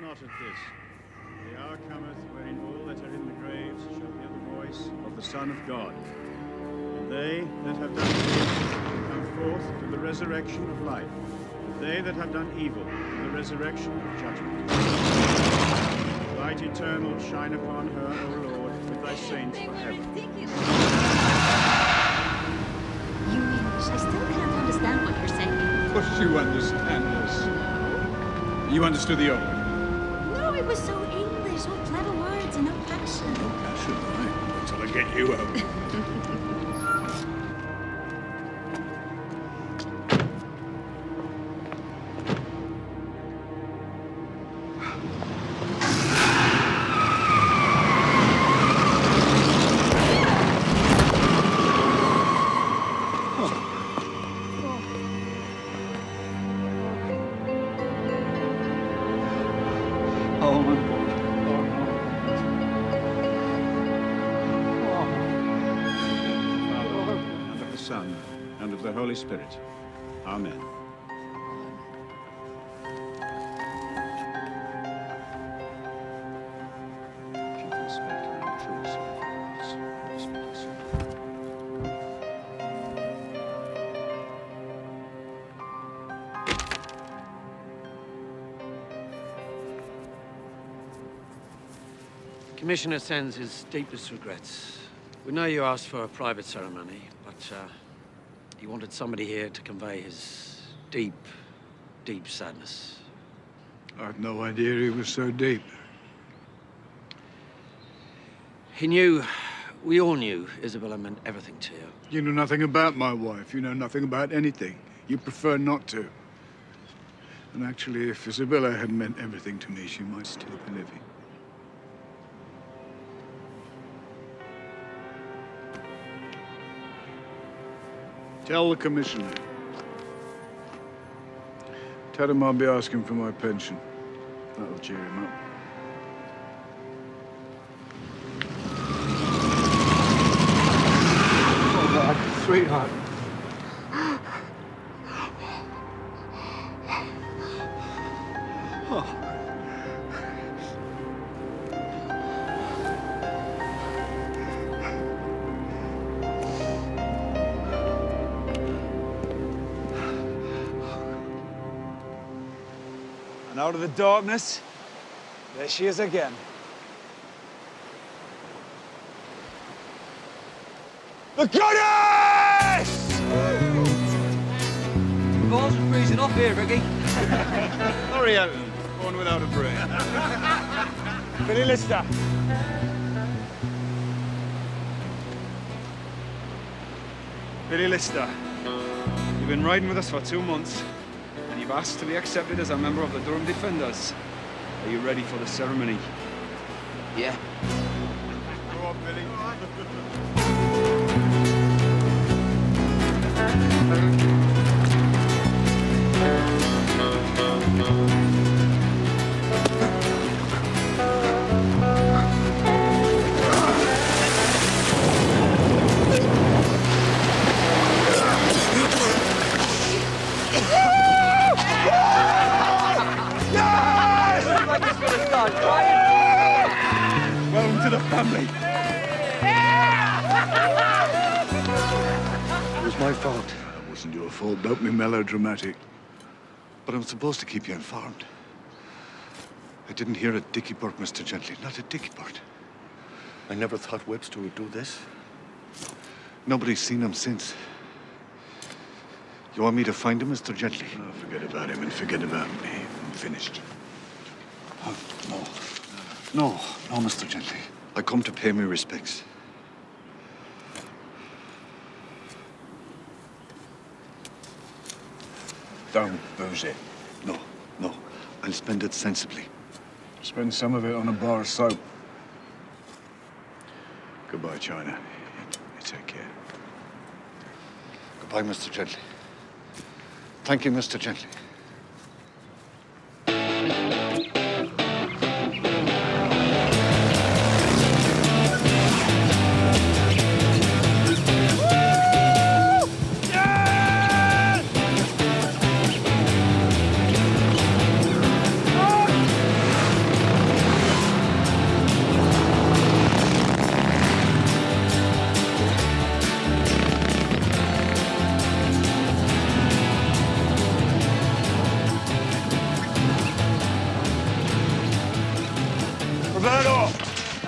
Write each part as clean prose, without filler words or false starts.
not at this. The hour cometh wherein all that are in the graves shall hear the voice of the Son of God. And they that have done good shall come forth to the resurrection of life. And they that have done evil to the resurrection of judgment. Light eternal shine upon her, O Lord, with thy saints forever. You English, I still can't understand what you're saying. Of course you understand this. You understood the old. No, it was so English, all clever words and no passion. No passion, right? Wait till I get you out. Son, and of the Holy Spirit. Amen. Chief Inspector and True Servants. Commissioner sends his deepest regrets. We know you asked for a private ceremony, but he wanted somebody here to convey his deep, deep sadness. I had no idea he was so deep. He knew, we all knew, Isabella meant everything to you. You know nothing about my wife. You know nothing about anything. You prefer not to. And actually, if Isabella had meant everything to me, she might still be living. Tell the commissioner. Tell him I'll be asking for my pension. That'll cheer him up. Oh, God, sweetheart. And out of the darkness, there she is again. The goddess! The balls are freezing off here, Ricky. Hurry out, born without a brain. Billy Lister. Billy Lister, you've been riding with us for 2 months, and you've asked to be accepted as a member of the Durham Defenders. Are you ready for the ceremony? Yeah. Go on, Billy. Welcome to the family. It was my fault. It wasn't your fault. Don't be melodramatic. But I'm supposed to keep you informed. I didn't hear a dicky bird, Mr. Gently. Not a dicky bird. I never thought Webster would do this. Nobody's seen him since. You want me to find him, Mr. Gently? Oh, forget about him and forget about me. I'm finished. Oh, no. No, Mr. Gently. I come to pay my respects. Don't booze it. No. I'll spend it sensibly. Spend some of it on a bar of soap. Goodbye, China. You take care. Goodbye, Mr. Gently. Thank you, Mr. Gently. Roberto!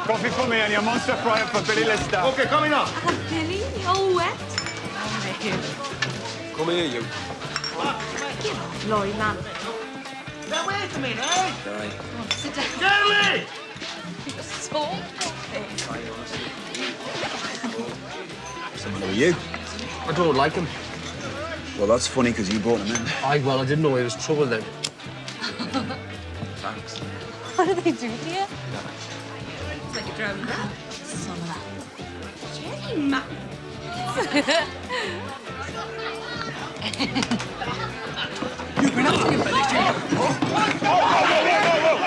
Coffee for me and your monster fryer for Billy Lister. Okay, coming up. Billy, you're all wet. Come here, you. Get off, Laurie, man. Now, wait a minute, eh? Sorry. Sit down. Jeremy! You're so filthy. Someone know you? I don't like him. Well, that's funny, because you brought him in. Well, I didn't know he was trouble then. Thanks. What do they do to you? It's like a drum. Son of a... Jenny, man. You've been after him, Billy,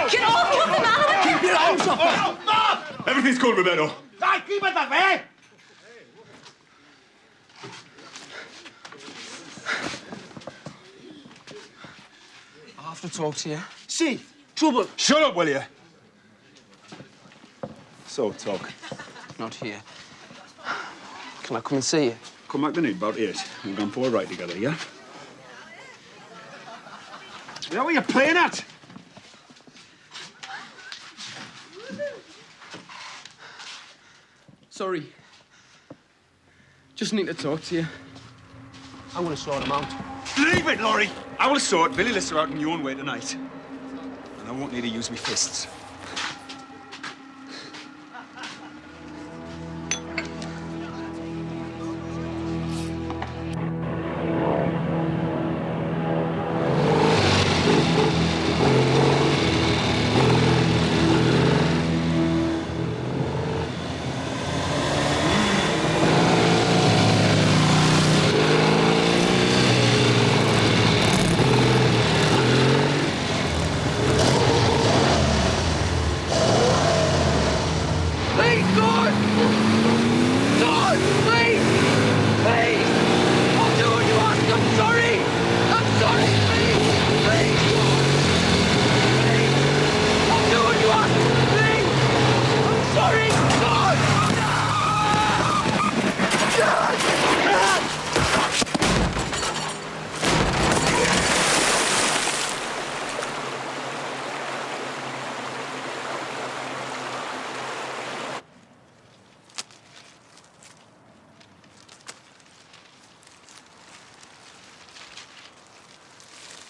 Get off! Cut them out! Keep your hands up! Everything's cool, Roberto. Hey, keep it that way! I have to talk to you. See, trouble. Shut up, will you? So, talk. Not here. Can I come and see you? Come back tonight about 8. We'll go for a ride together, yeah? Is that what you're playing at? Sorry. Just need to talk to you. I'm going to sort him out. Leave it, Laurie. I will sort Billy Lister out in your own way tonight. And I won't need to use my fists.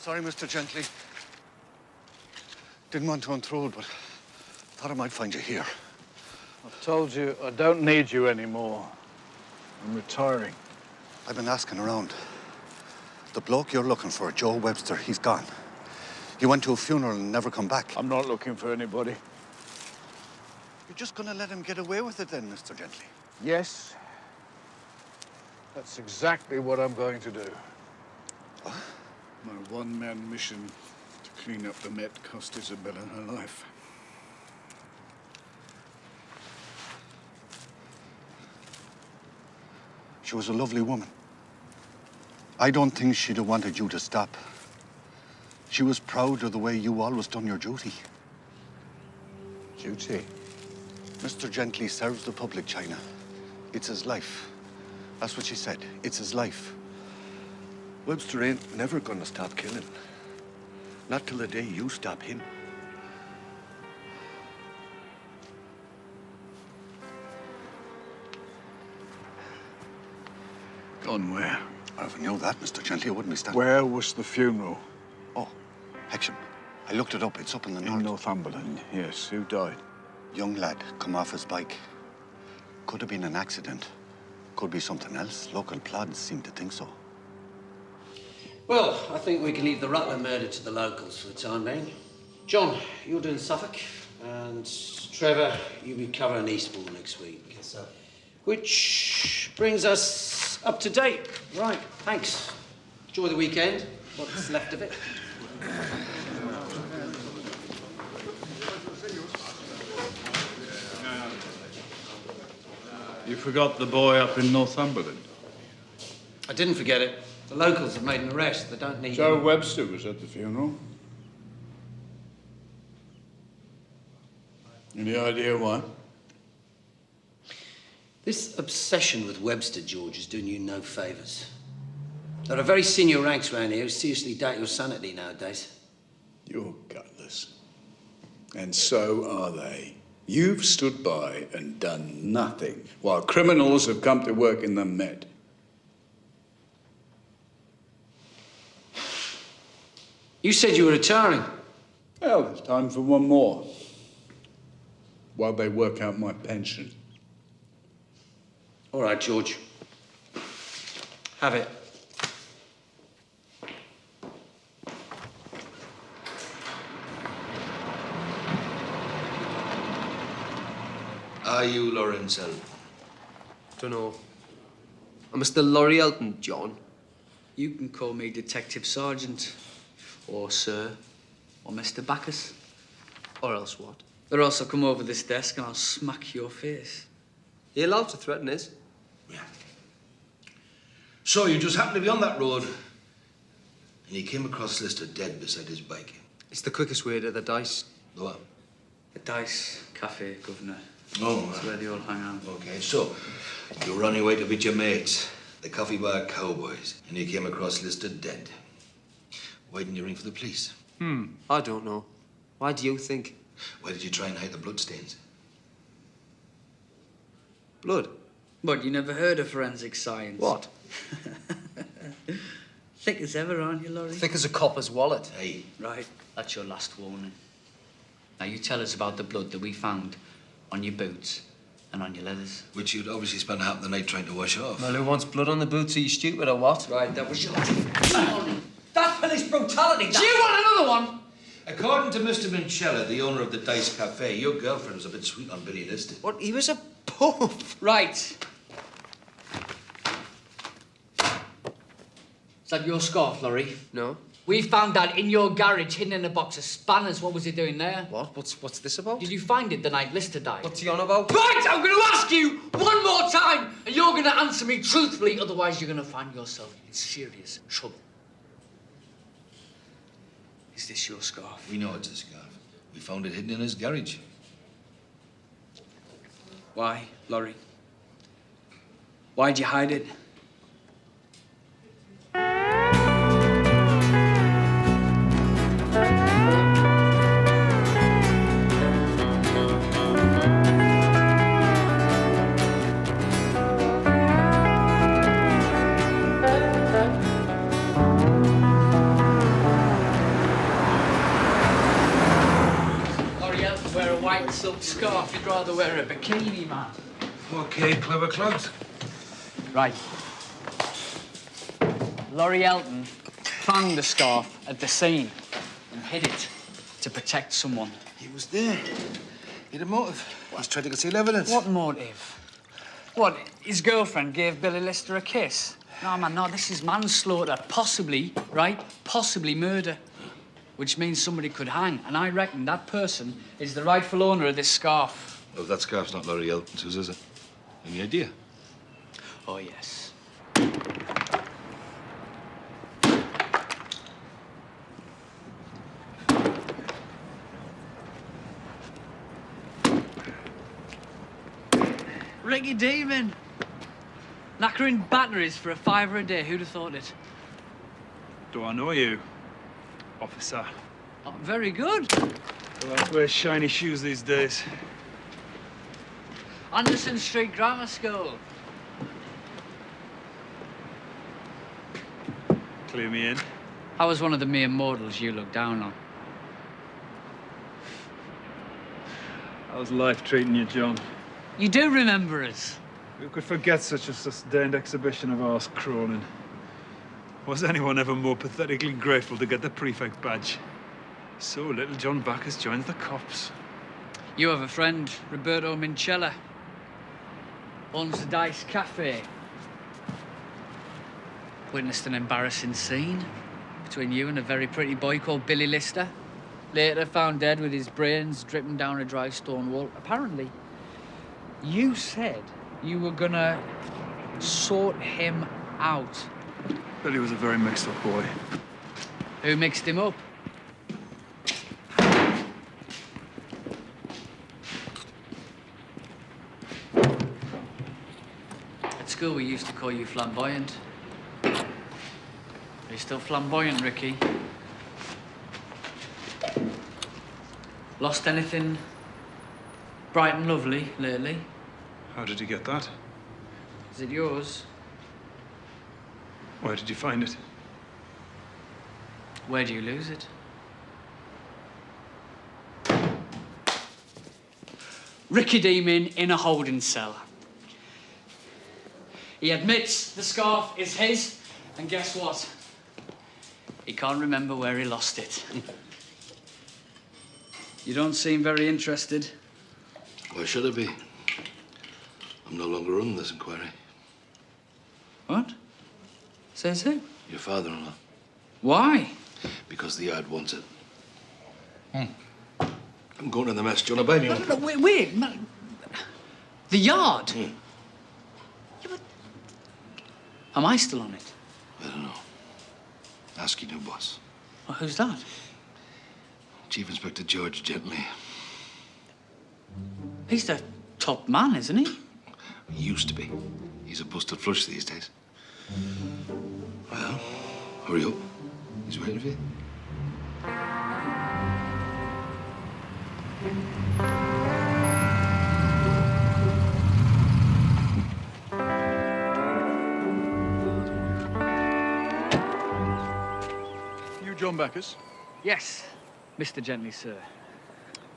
Sorry, Mr. Gently. Didn't want to intrude, but thought I might find you here. I told you I don't need you anymore. I'm retiring. I've been asking around. The bloke you're looking for, Joe Webster, he's gone. He went to a funeral and never come back. I'm not looking for anybody. You're just gonna let him get away with it then, Mr. Gently? Yes. That's exactly what I'm going to do. What? My one-man mission to clean up the Met cost Isabella her life. She was a lovely woman. I don't think she'd have wanted you to stop. She was proud of the way you always done your duty. Duty? Mr. Gently serves the public, China. It's his life. That's what she said. It's his life. Webster ain't never gonna stop killing. Not till the day you stop him. Gone where? I never knew that, Mr. Gently. I wouldn't be standing. Where was the funeral? Oh, Hexham. I looked it up. It's up in the north. In Northumberland, yes. Who died? Young lad, come off his bike. Could have been an accident. Could be something else. Local plods seem to think so. Well, I think we can leave the Rutland murder to the locals for the time being. John, you're doing Suffolk, and Trevor, you'll be covering Eastbourne next week. Yes, sir. Which brings us up to date. Right, thanks. Enjoy the weekend, what's left of it. You forgot the boy up in Northumberland. I didn't forget it. The locals have made an arrest. They don't need Joe him. Webster was at the funeral. Any idea why? This obsession with Webster, George, is doing you no favours. There are very senior ranks around here who seriously doubt your sanity nowadays. You're gutless. And so are they. You've stood by and done nothing while criminals have come to work in the Met. You said you were retiring. Well, it's time for one more. While they work out my pension. All right, George. Have it. Are you Lawrence Elton? Dunno. I'm Mr. Laurie Elton, John. You can call me Detective Sergeant, or Sir, or Mr. Bacchus. Or else what? Or else I'll come over this desk and I'll smack your face. You're allowed to threaten us. Yeah. So you just happened to be on that road and you came across Lister dead beside his bike. It's the quickest way to the dice. Go on. The Dice Cafe, Governor. Oh, That's where they all hang out. okay. So you were on your way to meet your mates, the Coffee Bar Cowboys, and you came across Lister dead. Why didn't you ring for the police? I don't know. Why do you think? Why did you try and hide the bloodstains? Blood? But you never heard of forensic science? What? Thick as ever, aren't you, Laurie? Thick as a copper's wallet. Hey, Right, that's your last warning. Now you tell us about the blood that we found on your boots and on your leathers. which you'd obviously spent half the night trying to wash off. Well, who wants blood on the boots? Are you stupid or what? Right, that was your warning. That's police brutality. Do you want another one? According to Mr. Minchella, the owner of the Dice Cafe, your girlfriend was a bit sweet on Billy Lister. What? He was a puff. Right. Is that your scarf, Laurie? No. We found that in your garage, hidden in a box of spanners. What was it doing there? What? What's this about? Did you find it the night Lister died? What's he on about? Right, I'm going to ask you one more time, and you're going to answer me truthfully, otherwise you're going to find yourself in serious trouble. Is this your scarf? We know it's a scarf. We found it hidden in his garage. Why, Laurie? Why'd you hide it? White silk scarf, you'd rather wear a bikini, man. Okay, clever clothes. Right. Laurie Elton found the scarf at the scene and hid it to protect someone. He was there. He had a motive. He's trying to conceal evidence. What motive? What, his girlfriend gave Billy Lister a kiss? No, man, no, this is manslaughter. Possibly, right? Possibly murder. Which means somebody could hang, and I reckon that person is the rightful owner of this scarf. Well, that scarf's not Laurie Elton's, whose is it? Any idea? Oh, yes. Ricky Demon. Knackering batteries for a £5 a day. Who'd have thought it? Do I know you, officer? Oh, very good. Well, I wear shiny shoes these days. Anderson Street Grammar School. Clear me in. I was one of the mere mortals you looked down on. How's life treating you, John? You do remember us. Who could forget such a sustained exhibition of arse crawling? Was anyone ever more pathetically grateful to get the prefect badge? So little John Bacchus joins the cops. You have a friend, Roberto Minchella. Owns the Dice Cafe. Witnessed an embarrassing scene between you and a very pretty boy called Billy Lister. Later found dead with his brains dripping down a dry stone wall. Apparently, you said you were gonna sort him out. Billy was a very mixed up boy. Who mixed him up? At school, we used to call you flamboyant. Are you still flamboyant, Ricky? Lost anything Bright and lovely lately. How did you get that? Is it yours? Where did you find it? Where do you lose it? Ricky Demon in a holding cell. He admits the scarf is his, and guess what? He can't remember where he lost it. You don't seem very interested. Why should I be? I'm no longer running this inquiry. What? Says who? Your father-in-law. Why? Because the yard wants it. I'm going to the mess. Do you want to buy me one? No, wait. The yard? Yeah, but... Am I still on it? I don't know. Ask your new boss. Well, who's that? Chief Inspector George Gently. He's the top man, isn't he? He used to be. He's a busted flush these days. Well, hurry up. He's waiting for you. You John Bacchus? Yes, Mr. Gently, sir.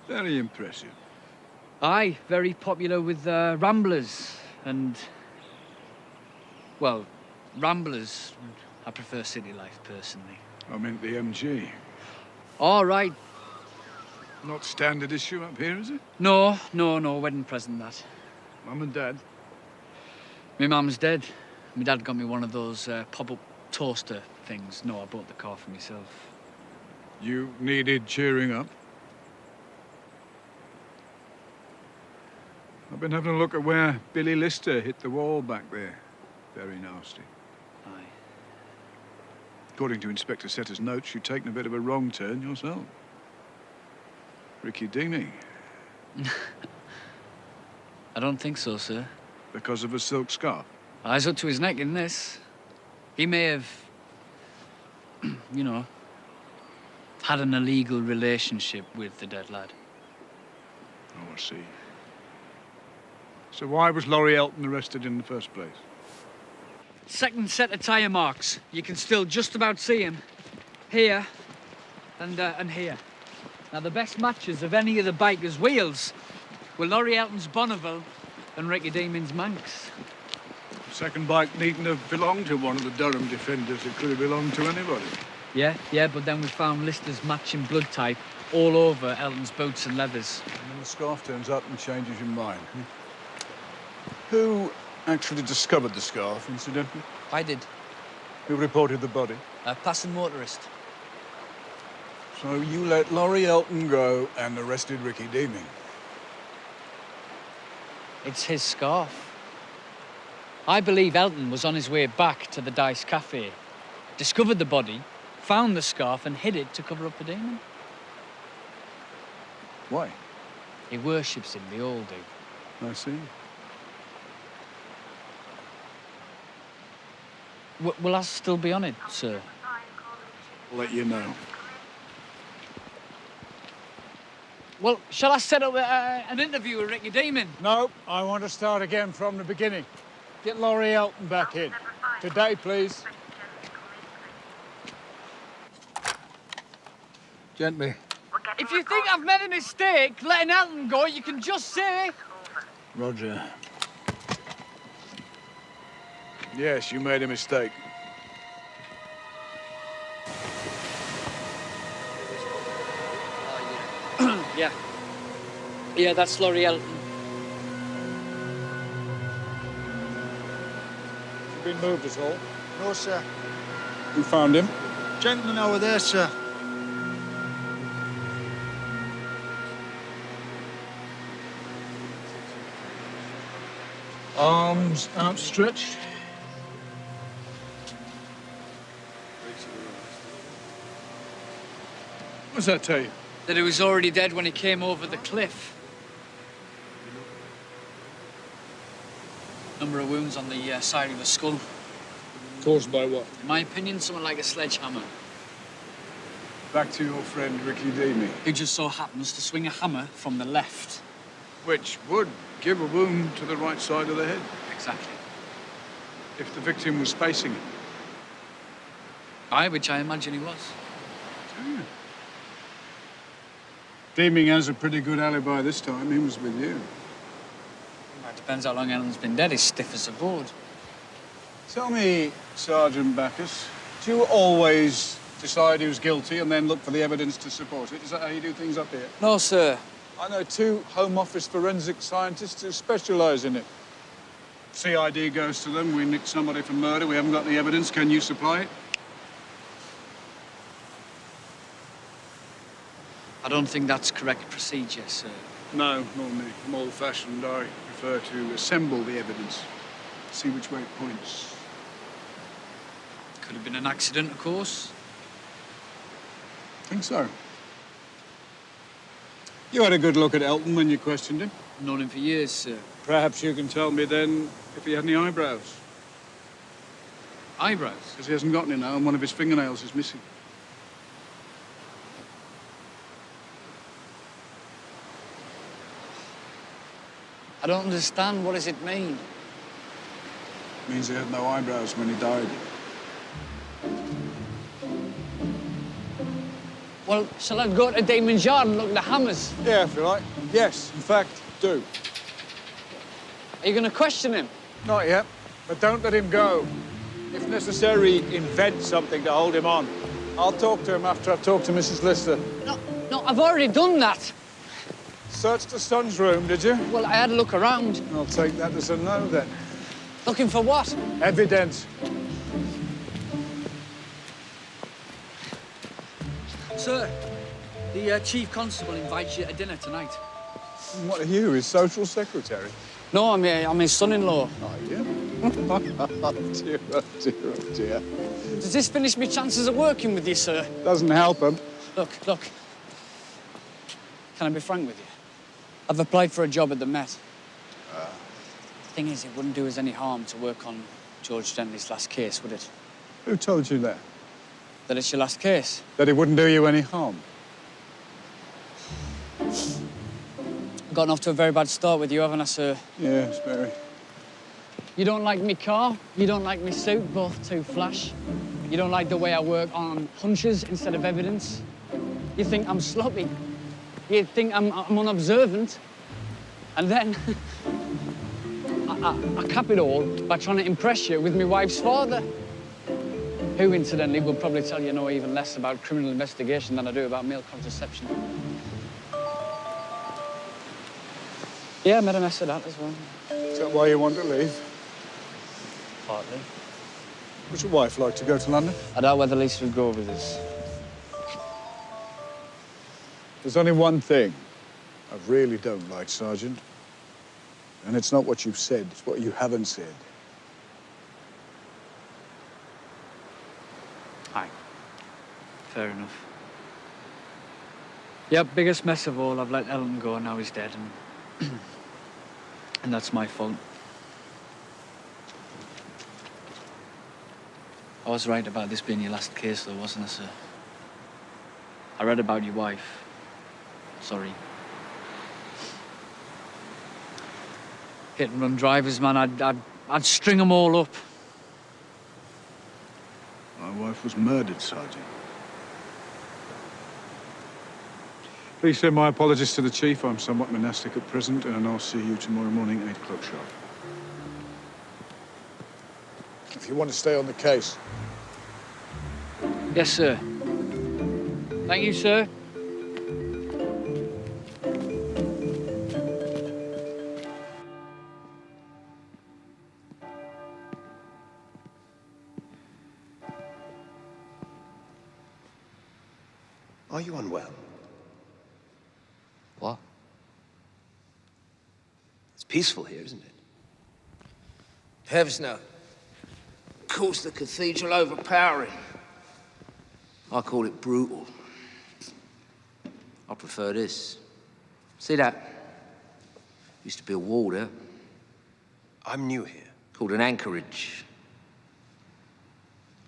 Very impressive. Aye, very popular with ramblers and... Well, ramblers. I prefer city life, personally. I meant the MG. All right. Not standard issue up here, is it? No, wedding present, that. Mum and Dad? My mum's dead. My dad got me one of those pop-up toaster things. No, I bought the car for myself. You needed cheering up? I've been having a look at where Billy Lister hit the wall back there. Very nasty. Aye. According to Inspector Setter's notes, you'd taken a bit of a wrong turn yourself. Ricky Deeney. I don't think so, sir. Because of a silk scarf? Eyes up to his neck in this. He may have, you know, had an illegal relationship with the dead lad. Oh, I see. So why was Laurie Elton arrested in the first place? Second set of tyre marks. You can still just about see him. Here and here. Now, the best matches of any of the bikers' wheels were Laurie Elton's Bonneville and Ricky Demon's Manx. The second bike needn't have belonged to one of the Durham defenders. It could have belonged to anybody. Yeah, but then we found Lister's matching blood type all over Elton's boots and leathers. And then the scarf turns up and changes your mind. Who actually discovered the scarf, incidentally? I did. Who reported the body? A passing motorist. So you let Laurie Elton go and arrested Ricky Deming. It's his scarf. I believe Elton was on his way back to the Dice Cafe, discovered the body, found the scarf and hid it to cover up the demon. Why? He worships him, they all do. I see. Will I still be on it, sir? I'll let you know. Well, shall I set up an interview with Ricky Demon? No, I want to start again from the beginning. Get Laurie Elton back in. Today, please. Gently. If you think I've made a mistake letting Elton go, you can just say... Roger. Yes, you made a mistake. Yeah, that's Laurie Elton. Has he been moved at all? No, sir. Who found him? Gentlemen over there, sir. Arms outstretched. What does that tell you? That he was already dead when he came over the cliff. Number of wounds on the side of the skull. Caused by what? In my opinion, something like a sledgehammer. Back to your friend Ricky Deming. Who just so happens to swing a hammer from the left. Which would give a wound to the right side of the head, Exactly. if the victim was spacing it. Aye, which I imagine he was. Deeming has a pretty good alibi this time. He was with you. Well, it depends how long Ellen's been dead. He's stiff as a board. Tell me, Sergeant Bacchus, do you always decide who's guilty and then look for the evidence to support it? Is that how you do things up here? No, sir. I know 2 Home Office forensic scientists who specialise in it. CID goes to them. We nicked somebody for murder. We haven't got any evidence. Can you supply it? I don't think that's correct procedure, sir. No, nor me. I'm old-fashioned. I prefer to assemble the evidence, see which way it points. Could have been an accident, of course. Think so. You had a good look at Elton when you questioned him. Known him for years, sir. Perhaps you can tell me then if he had any eyebrows. Eyebrows? Because he hasn't got any now, and one of his fingernails is missing. I don't understand. What does it mean? It means he had no eyebrows when he died. Well, shall I go to Damon's yard and look at the hammers? Yeah, if you like. Yes, in fact, do. Are you going to question him? Not yet, but don't let him go. If necessary, invent something to hold him on. I'll talk to him after I've talked to Mrs. Lister. No, I've already done that. Searched the son's room, did you? Well, I had a look around. I'll take that as a no, then. Looking for what? Evidence. Sir, the Chief Constable invites you to dinner tonight. What are you, his social secretary? No, I'm his son-in-law. Are you? Oh, dear, oh, dear, oh, dear. Does this finish me chances of working with you, sir? Doesn't help him. Look. Can I be frank with you? I've applied for a job at the Met. The thing is, it wouldn't do us any harm to work on George Gently's last case, would it? Who told you that? That it's your last case. That it wouldn't do you any harm? Gotten off to a very bad start with you, haven't I, sir? Yes, very. You don't like me car, you don't like me suit, both too flash. You don't like the way I work on hunches instead of evidence. You think I'm sloppy. You think I'm unobservant. And then I cap it all by trying to impress you with my wife's father, who, incidentally, will probably tell you no even less about criminal investigation than I do about male contraception. Yeah, I made a mess of that as well. Is that why you want to leave? Partly. Would your wife like to go to London? I doubt whether Lisa would go with us. There's only one thing I really don't like, Sergeant. And it's not what you've said, it's what you haven't said. Aye. Fair enough. Yep, biggest mess of all. I've let Ellen go, now he's dead, and... and that's my fault. I was right about this being your last case, though, wasn't I, sir? I read about your wife. Sorry. Hit and run drivers, man, I'd string them all up. My wife was murdered, Sergeant. Please send my apologies to the Chief. I'm somewhat monastic at present, and I'll see you tomorrow morning, 8 o'clock sharp. If you want to stay on the case. Yes, sir. Thank you, sir. Are you unwell? What? It's peaceful here, isn't it? Heavens no. Of course, the cathedral overpowering. I call it brutal. I prefer this. See that? Used to be a wall there. I'm new here. Called an anchorage.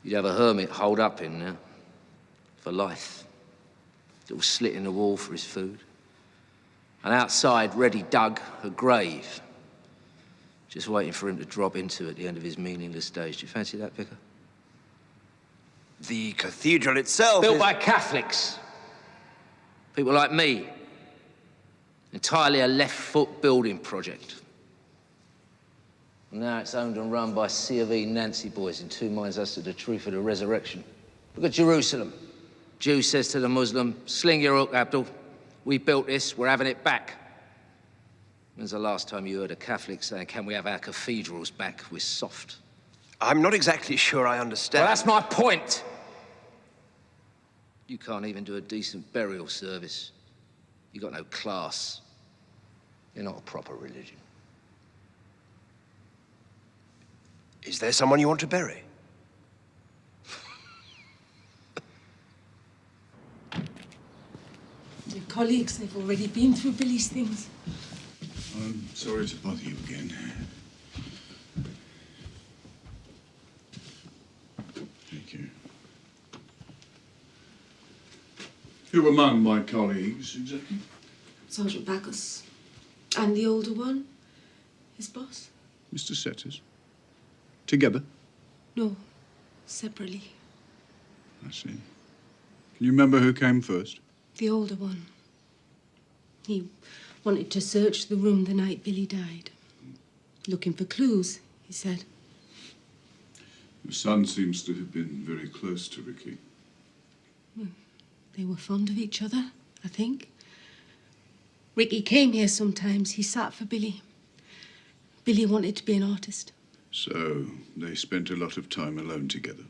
You'd have a hermit holed up in there. For life. Little slit in the wall for his food. And outside, Reddy dug a grave, just waiting for him to drop into at the end of his meaningless days. Do you fancy that, Vicar? The cathedral itself Built is... by Catholics. People like me. Entirely a left-foot building project. Now it's owned and run by C of E Nancy boys in two minds as to the truth of the resurrection. Look at Jerusalem. Jew says to the Muslim, sling your hook, Abdul. We built this, we're having it back. When's the last time you heard a Catholic saying, can we have our cathedrals back? We're soft. I'm not exactly sure I understand. Well, that's my point. You can't even do a decent burial service. You got no class. You're not a proper religion. Is there someone you want to bury? Your colleagues, they've already been through Billy's things. I'm sorry to bother you again. Thank you. Who among my colleagues, exactly? Sergeant Bacchus. And the older one, his boss. Mr. Setters. Together? No, separately. I see. Can you remember who came first? The older one. He wanted to search the room the night Billy died. Looking for clues, he said. Your son seems to have been very close to Ricky. Well, they were fond of each other, I think. Ricky came here sometimes. He sat for Billy. Billy wanted to be an artist. So they spent a lot of time alone together.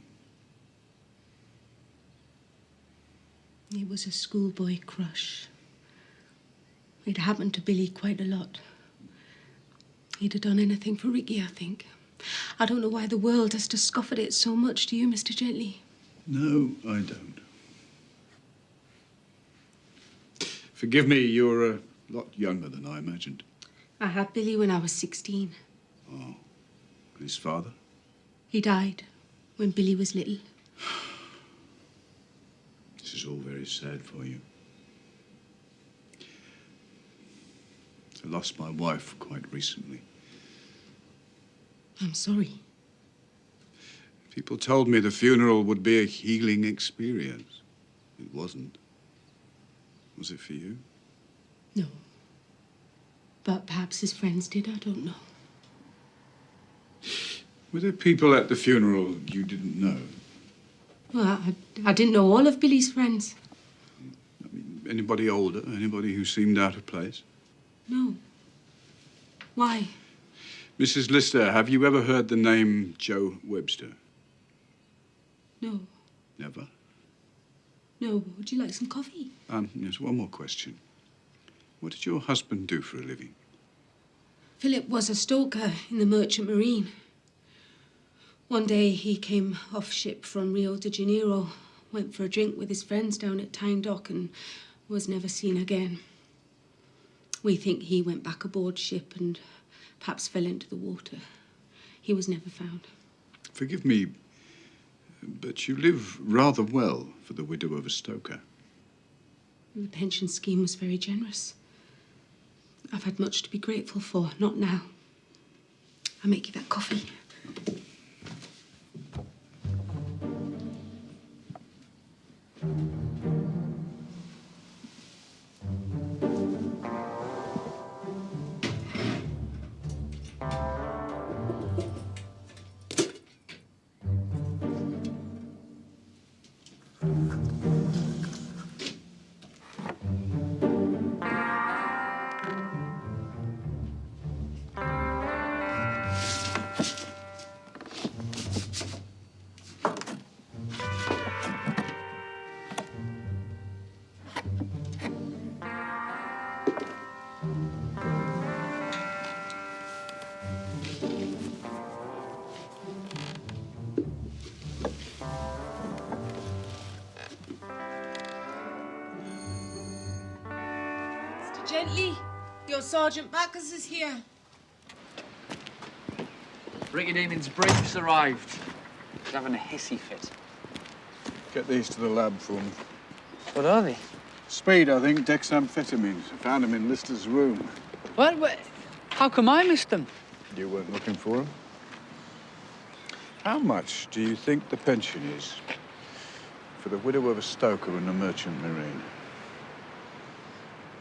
It was a schoolboy crush. It happened to Billy quite a lot. He'd have done anything for Ricky, I think. I don't know why the world has to scoff at it so much, do you, Mr. Gently? No, I don't. Forgive me, you're a lot younger than I imagined. I had Billy when I was 16. Oh. His father? He died when Billy was little. This is all very sad for you. I lost my wife quite recently. I'm sorry. People told me the funeral would be a healing experience. It wasn't. Was it for you? No. But perhaps his friends did, I don't know. Were there people at the funeral you didn't know? Well, I didn't know all of Billy's friends. I mean, anybody older? Anybody who seemed out of place? No. Why? Mrs. Lister, have you ever heard the name Joe Webster? No. Never? No. Would you like some coffee? Yes, one more question. What did your husband do for a living? Philip was a stoker in the Merchant Marine. One day he came off ship from Rio de Janeiro, went for a drink with his friends down at Tyne Dock and was never seen again. We think he went back aboard ship and perhaps fell into the water. He was never found. Forgive me, but you live rather well for the widow of a stoker. The pension scheme was very generous. I've had much to be grateful for, not now. I'll make you that coffee. Gently, your Sergeant Bacchus is here. Ricky Demon's brief's arrived. He's having a hissy fit. Get these to the lab for me. What are they? Speed, I think, dexamphetamines. I found him in Lister's room. What? How come I missed them? You weren't looking for him? How much do you think the pension is for the widow of a stoker in the Merchant Marine?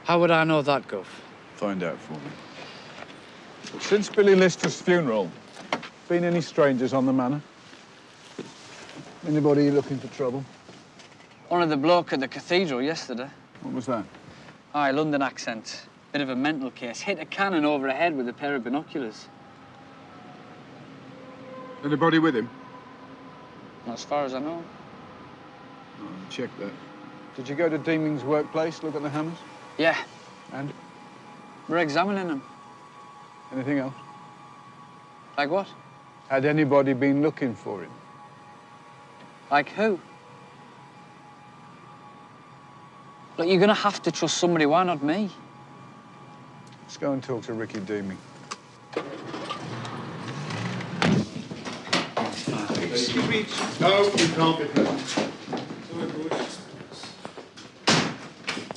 How would I know that, Gov? Find out for me. Since Billy Lister's funeral, been any strangers on the manor? Anybody looking for trouble? One of the bloke at the cathedral yesterday. What was that? Aye, London accent. Bit of a mental case. Hit a cannon over the head with a pair of binoculars. Anybody with him? Not as far as I know. Oh, check that. Did you go to Deeming's workplace, look at the hammers? Yeah. And? We're examining them. Anything else? Like what? Had anybody been looking for him? Like who? Look, you're gonna have to trust somebody. Why not me? Let's go and talk to Ricky Deeming. Excuse me. No, you can't be present.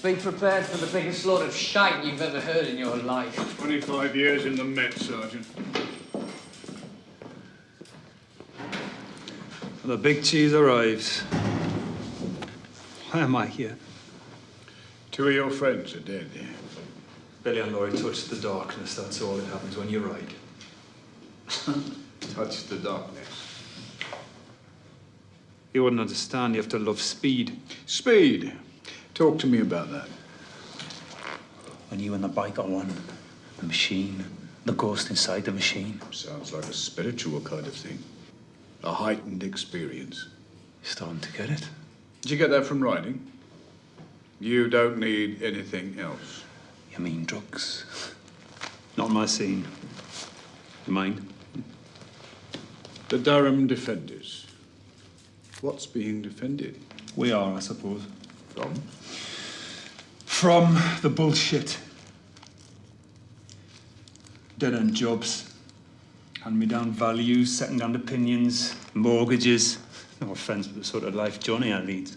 Be prepared for the biggest load of shite you've ever heard in your life. 25 years in the Met, Sergeant. The big cheese arrives. Why am I here? Two of your friends are dead, yeah? Billy and Laurie touched the darkness. That's all that happens when you ride. Touch the darkness. You wouldn't understand. You have to love speed. Speed. Talk to me about that. When you and the bike are one, the machine, the ghost inside the machine. Sounds like a spiritual kind of thing. A heightened experience. You're starting to get it. Did you get that from riding? You don't need anything else. You mean drugs? Not my scene. Mine. The Durham Defenders. What's being defended? We are, I suppose. From? From the bullshit. Dead-end jobs. Hand-me-down values, second-hand opinions, mortgages. No offence, but the sort of life Johnny I lead.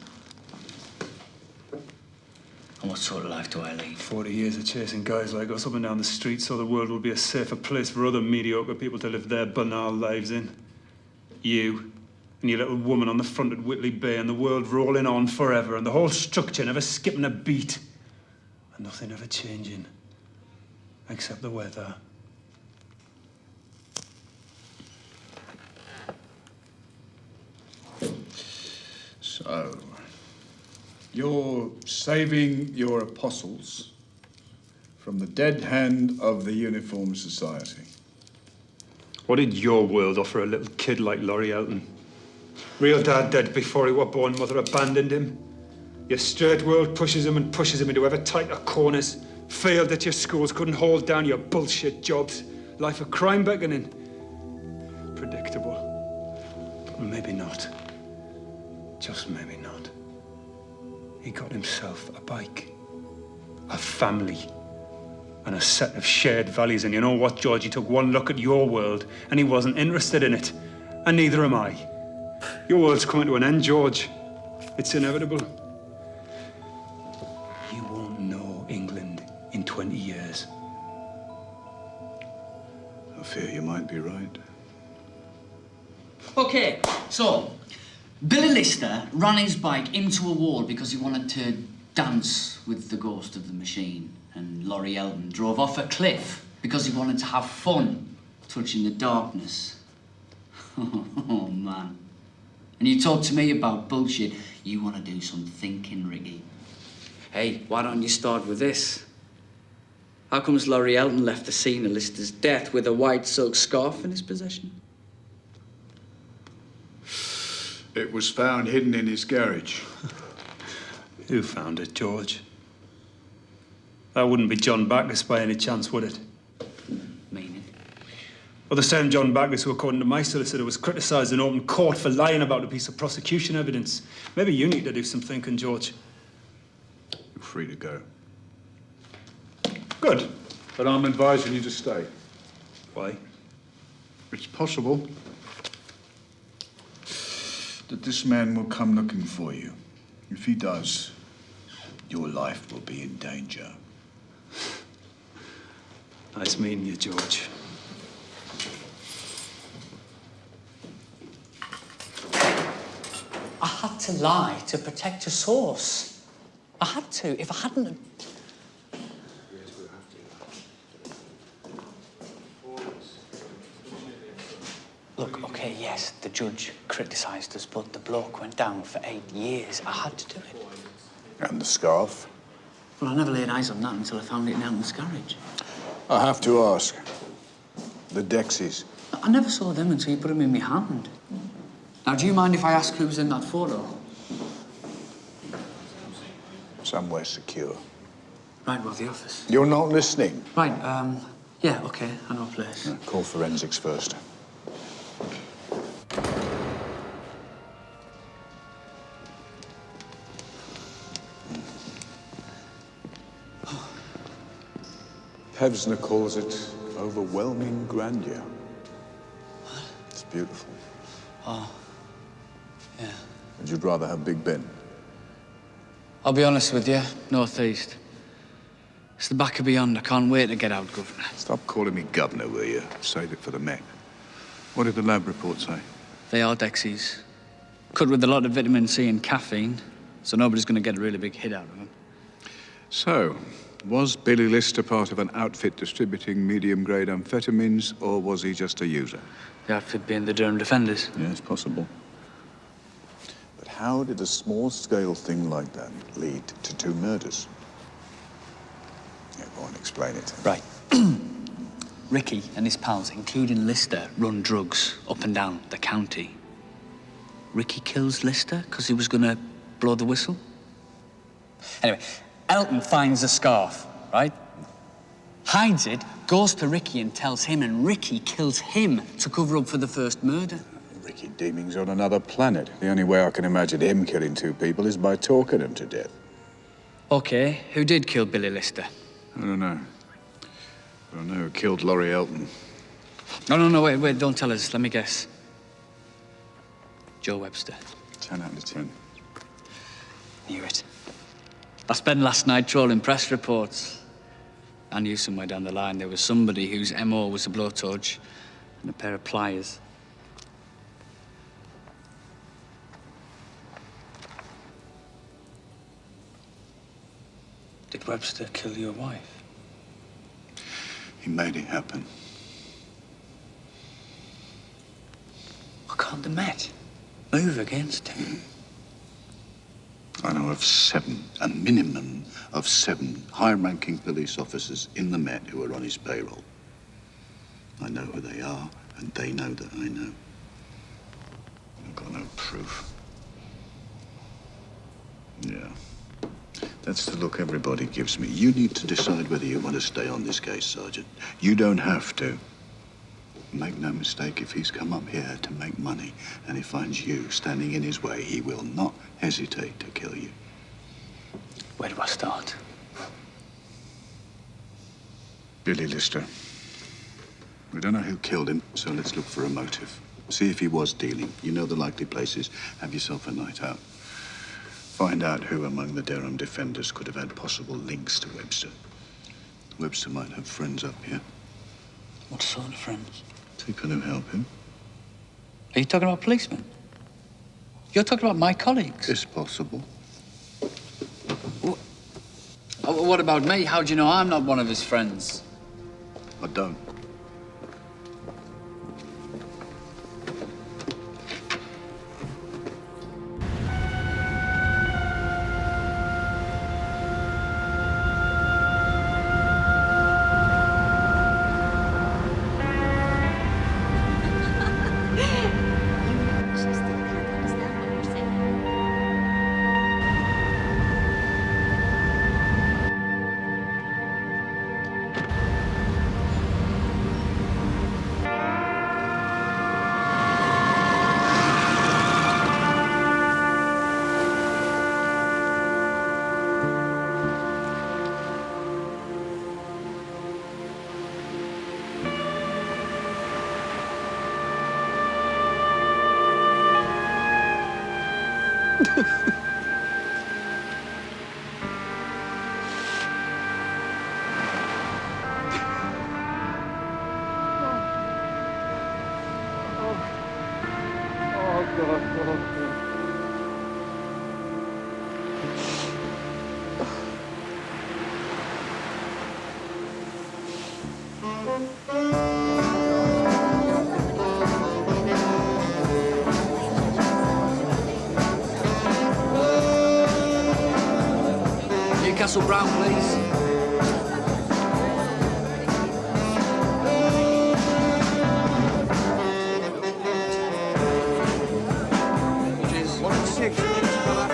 And what sort of life do I lead? 40 years of chasing guys like us up and down the street so the world will be a safer place for other mediocre people to live their banal lives in. You and your little woman on the front at Whitley Bay and the world rolling on forever and the whole structure never skipping a beat. And nothing ever changing. Except the weather. So, you're saving your apostles from the dead hand of the Uniformed Society. What did your world offer a little kid like Laurie Elton? Real dad dead before he was born, mother abandoned him. Your straight world pushes him and pushes him into ever tighter corners. Failed at your schools, couldn't hold down your bullshit jobs. Life of crime beckoning. Predictable. But maybe not. Just maybe not. He got himself a bike, A family. And a set of shared values. And you know what, George? He took one look at your world and he wasn't interested in it. And neither am I. Your world's coming to an end, George. It's inevitable. You won't know England in 20 years. I fear you might be right. Okay, so Billy Lister ran his bike into a wall because he wanted to dance with the ghost of the machine. And Laurie Elton drove off a cliff because he wanted to have fun touching the darkness. Oh, man. And you talk to me about bullshit. You want to do some thinking, Ricky. Hey, why don't you start with this? How comes Laurie Elton left the scene of Lister's death with a white silk scarf in his possession? It was found hidden in his garage. Who found it, George? That wouldn't be John Backus by any chance, would it? Meaning? Well, the same John Backus who, according to my solicitor, was criticised in open court for lying about a piece of prosecution evidence. Maybe you need to do some thinking, George. You're free to go. Good. But I'm advising you to stay. Why? It's possible that this man will come looking for you. If he does, your life will be in danger. Nice meeting you, George. I had to lie to protect a source. I had to. If I hadn't... Look, okay, yes, the judge criticised us, but the bloke went down for 8 years. I had to do it. And the scarf? Well, I never laid eyes on that until I found it in Elton's garage. I have to ask. The Dexies. I never saw them until you put them in my hand. Now, do you mind if I ask who was in that photo? Somewhere secure. Right, well, the office. You're not listening. Right, yeah, OK, I know a place. Call forensics first. Pevsner calls it overwhelming grandeur. What? It's beautiful. Oh, yeah. Would you rather have Big Ben? I'll be honest with you, northeast. It's the back of beyond. I can't wait to get out, Governor. Stop calling me governor, will you? Save it for the Met. What did the lab report say? They are Dexies. Cut with a lot of vitamin C and caffeine, so nobody's going to get a really big hit out of them. So, was Billy Lister part of an outfit distributing medium-grade amphetamines, or was he just a user? The outfit being the Durham Defenders. Yes, possible. But how did a small-scale thing like that lead to 2 murders? Yeah, go on, explain it. Right. Ricky and his pals, including Lister, run drugs up and down the county. Ricky kills Lister because he was going to blow the whistle. Anyway, Elton finds a scarf, right? Hides it, goes to Ricky and tells him, and Ricky kills him to cover up for the first murder. Ricky Deeming's on another planet. The only way I can imagine him killing 2 people is by talking them to death. Okay, who did kill Billy Lister? I don't know. I don't know who killed Laurie Elton. No, wait, don't tell us. Let me guess. Joe Webster. 10 out of 10. Knew it. I spent last night trolling press reports. I knew somewhere down the line there was somebody whose MO was a blowtorch and a pair of pliers. Did Webster kill your wife? He made it happen. Why can't the Met move against him? I know of 7, a minimum of 7 high-ranking police officers in the Met who are on his payroll. I know who they are, and they know that I know. I've got no proof. Yeah. That's the look everybody gives me. You need to decide whether you want to stay on this case, Sergeant. You don't have to. Make no mistake, if he's come up here to make money and he finds you standing in his way, he will not hesitate to kill you. Where do I start? Billy Lister. We don't know who killed him, so let's look for a motive. See if he was dealing. You know the likely places. Have yourself a night out. Find out who among the Durham Defenders could have had possible links to Webster. Webster might have friends up here. What sort of friends? People who help him. Are you talking about policemen? You're talking about my colleagues? It's possible. What about me? How do you know I'm not one of his friends? I don't. Russell Brown, please. Cheers. 1 6, thanks, fella.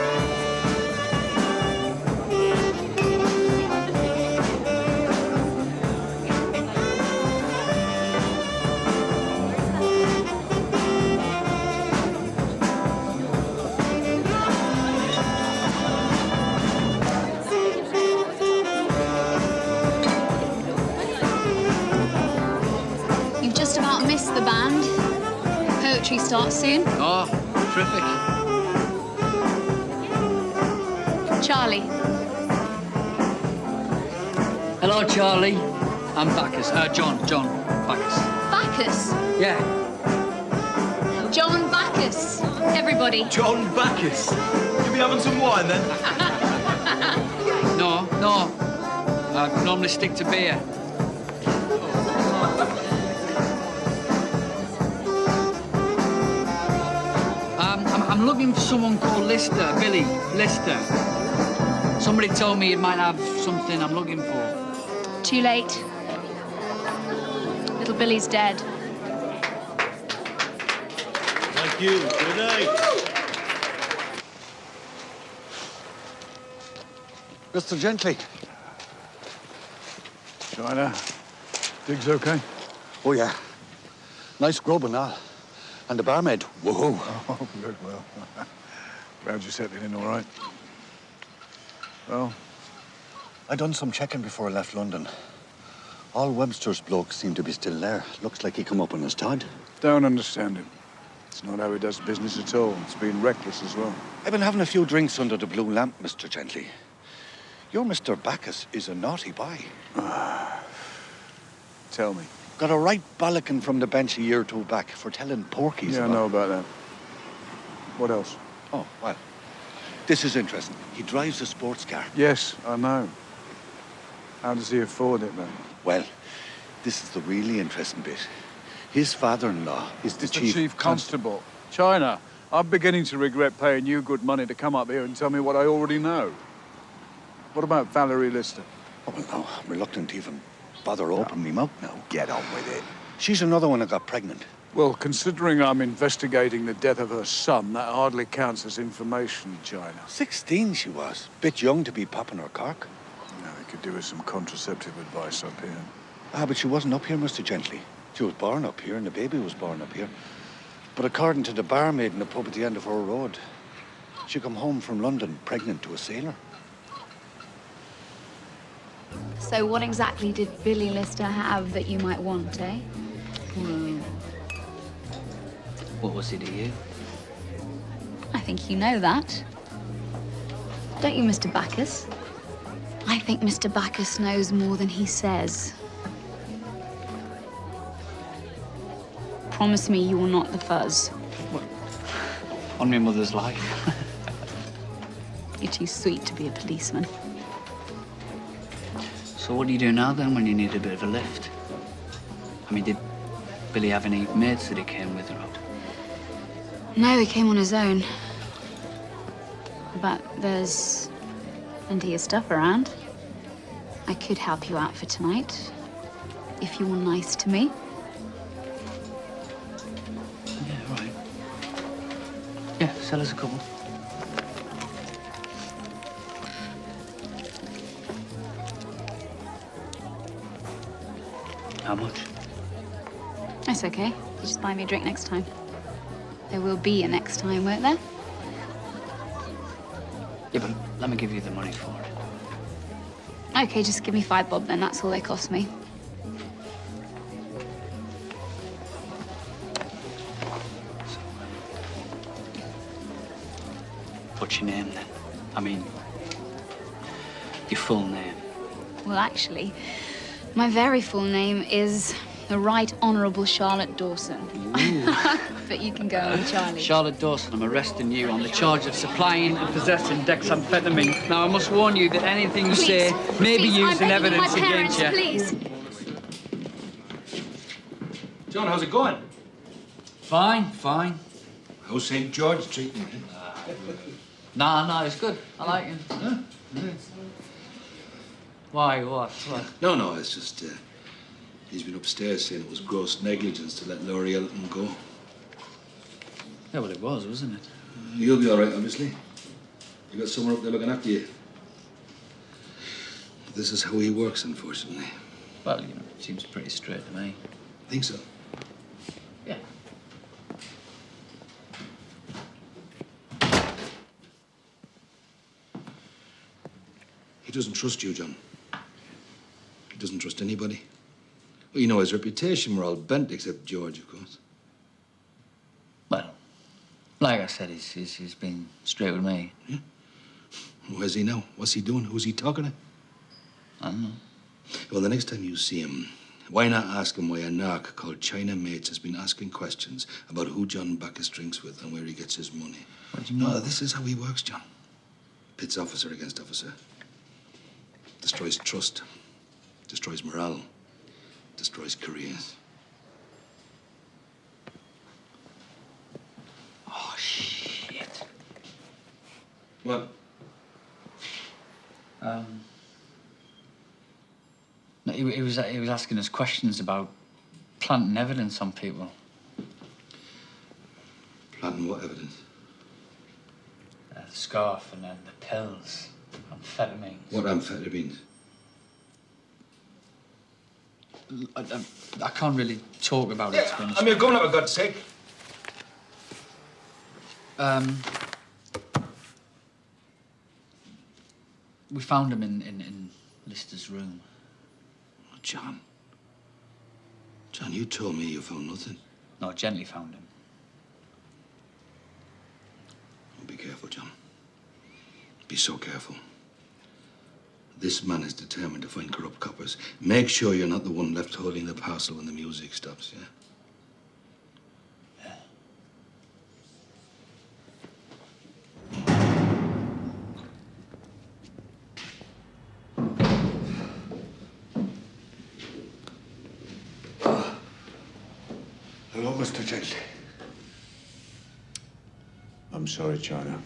You've just about missed the band. Poetry starts soon. Oh, terrific. Charlie. Hello, Charlie. I'm Bacchus. John Bacchus. Bacchus. Yeah. John Bacchus. Everybody. John Bacchus. You be having some wine then? No. I normally stick to beer. I'm looking for someone called Lister, Billy Lister. Somebody told me it might have something I'm looking for. Too late. Little Billy's dead. Thank you. Good night. Mr. Gently. China, dig's okay? Oh, yeah. Nice grub and all. And the barmaid, whoa. Oh, good, well. Glad you settled in all right. Well? I done some checking before I left London. All Webster's blokes seem to be still there. Looks like he come up on his Todd. Don't understand him. It's not how he does business at all. It's been reckless as well. I've been having a few drinks under the blue lamp, Mr. Gently. Your Mr. Bacchus is a naughty boy. Tell me. Got a right bollocking from the bench a year or two back for telling porkies Yeah, I know about that. What else? Oh, well, this is interesting. He drives a sports car. Yes, I know. How does he afford it, then? Well, this is the really interesting bit. His father-in-law is the chief constable. China, I'm beginning to regret paying you good money to come up here and tell me what I already know. What about Valerie Lister? Oh, well, no, I'm reluctant to even bother opening me mouth now. Get on with it. She's another one that got pregnant. Well, considering I'm investigating the death of her son, that hardly counts as information, China. 16 she was. Bit young to be popping her cork. No, I could do with some contraceptive advice up here. Ah, but she wasn't up here, Mr. Gently. She was born up here, and the baby was born up here. But according to the barmaid in the pub at the end of her road, she come home from London pregnant to a sailor. So what exactly did Billy Lister have that you might want, eh? What was he to you? I think you know that. Don't you, Mr. Bacchus? I think Mr. Bacchus knows more than he says. Promise me you will not the fuzz. What? On my mother's life. You're too sweet to be a policeman. So what do you do now, then, when you need a bit of a lift? I mean, did Billy have any mates that he came with around? No, he came on his own. But there's plenty of stuff around. I could help you out for tonight, if you were nice to me. Yeah, right. Yeah, sell us a couple. How much? That's okay. You just buy me a drink next time. There will be a next time, won't there? Yeah, but let me give you the money for it. Okay, just give me $5 bob then. That's all they cost me. What's your name, then? I mean, your full name. Well, actually, my very full name is the Right Honourable Charlotte Dawson. But you can go on, Charlie. Charlotte Dawson, I'm arresting you on the charge of supplying and possessing dexamphetamine. Now, I must warn you that anything you say may be used in evidence against you. Please. John, how's it going? Fine, fine. How's St. George treating you? No, it's good. I like him. Why? What? No, it's just, he's been upstairs saying it was gross negligence to let Laurie Elton go. Yeah, well, it was, wasn't it? You'll be all right, obviously. You got someone up there looking after you. This is how he works, unfortunately. Well, you know, it seems pretty straight to me. Think so? Yeah. He doesn't trust you, John. He doesn't trust anybody. Well, you know his reputation. We're all bent, except George, of course. Well, like I said, he's been straight with me. Yeah? Where's he now? What's he doing? Who's he talking to? I don't know. Well, the next time you see him, why not ask him why a narc called China Mates has been asking questions about who John Bacchus drinks with and where he gets his money? What do you mean? No, this is how he works, John. Pits officer against officer. Destroys trust. Destroys morale. Destroys careers. Oh, shit. What? No, he was asking us questions about planting evidence on people. Planting what evidence? The scarf and then the pills, amphetamines. What amphetamines? I can't really talk about it. Yeah, I mean, go now, for God's sake. We found him in Lister's room. Oh, John. John, you told me you found nothing. No, Gently found him. Oh, be careful, John. Be so careful. This man is determined to find corrupt coppers. Make sure you're not the one left holding the parcel when the music stops, yeah? Hello, Mr. Gently. I'm sorry, China.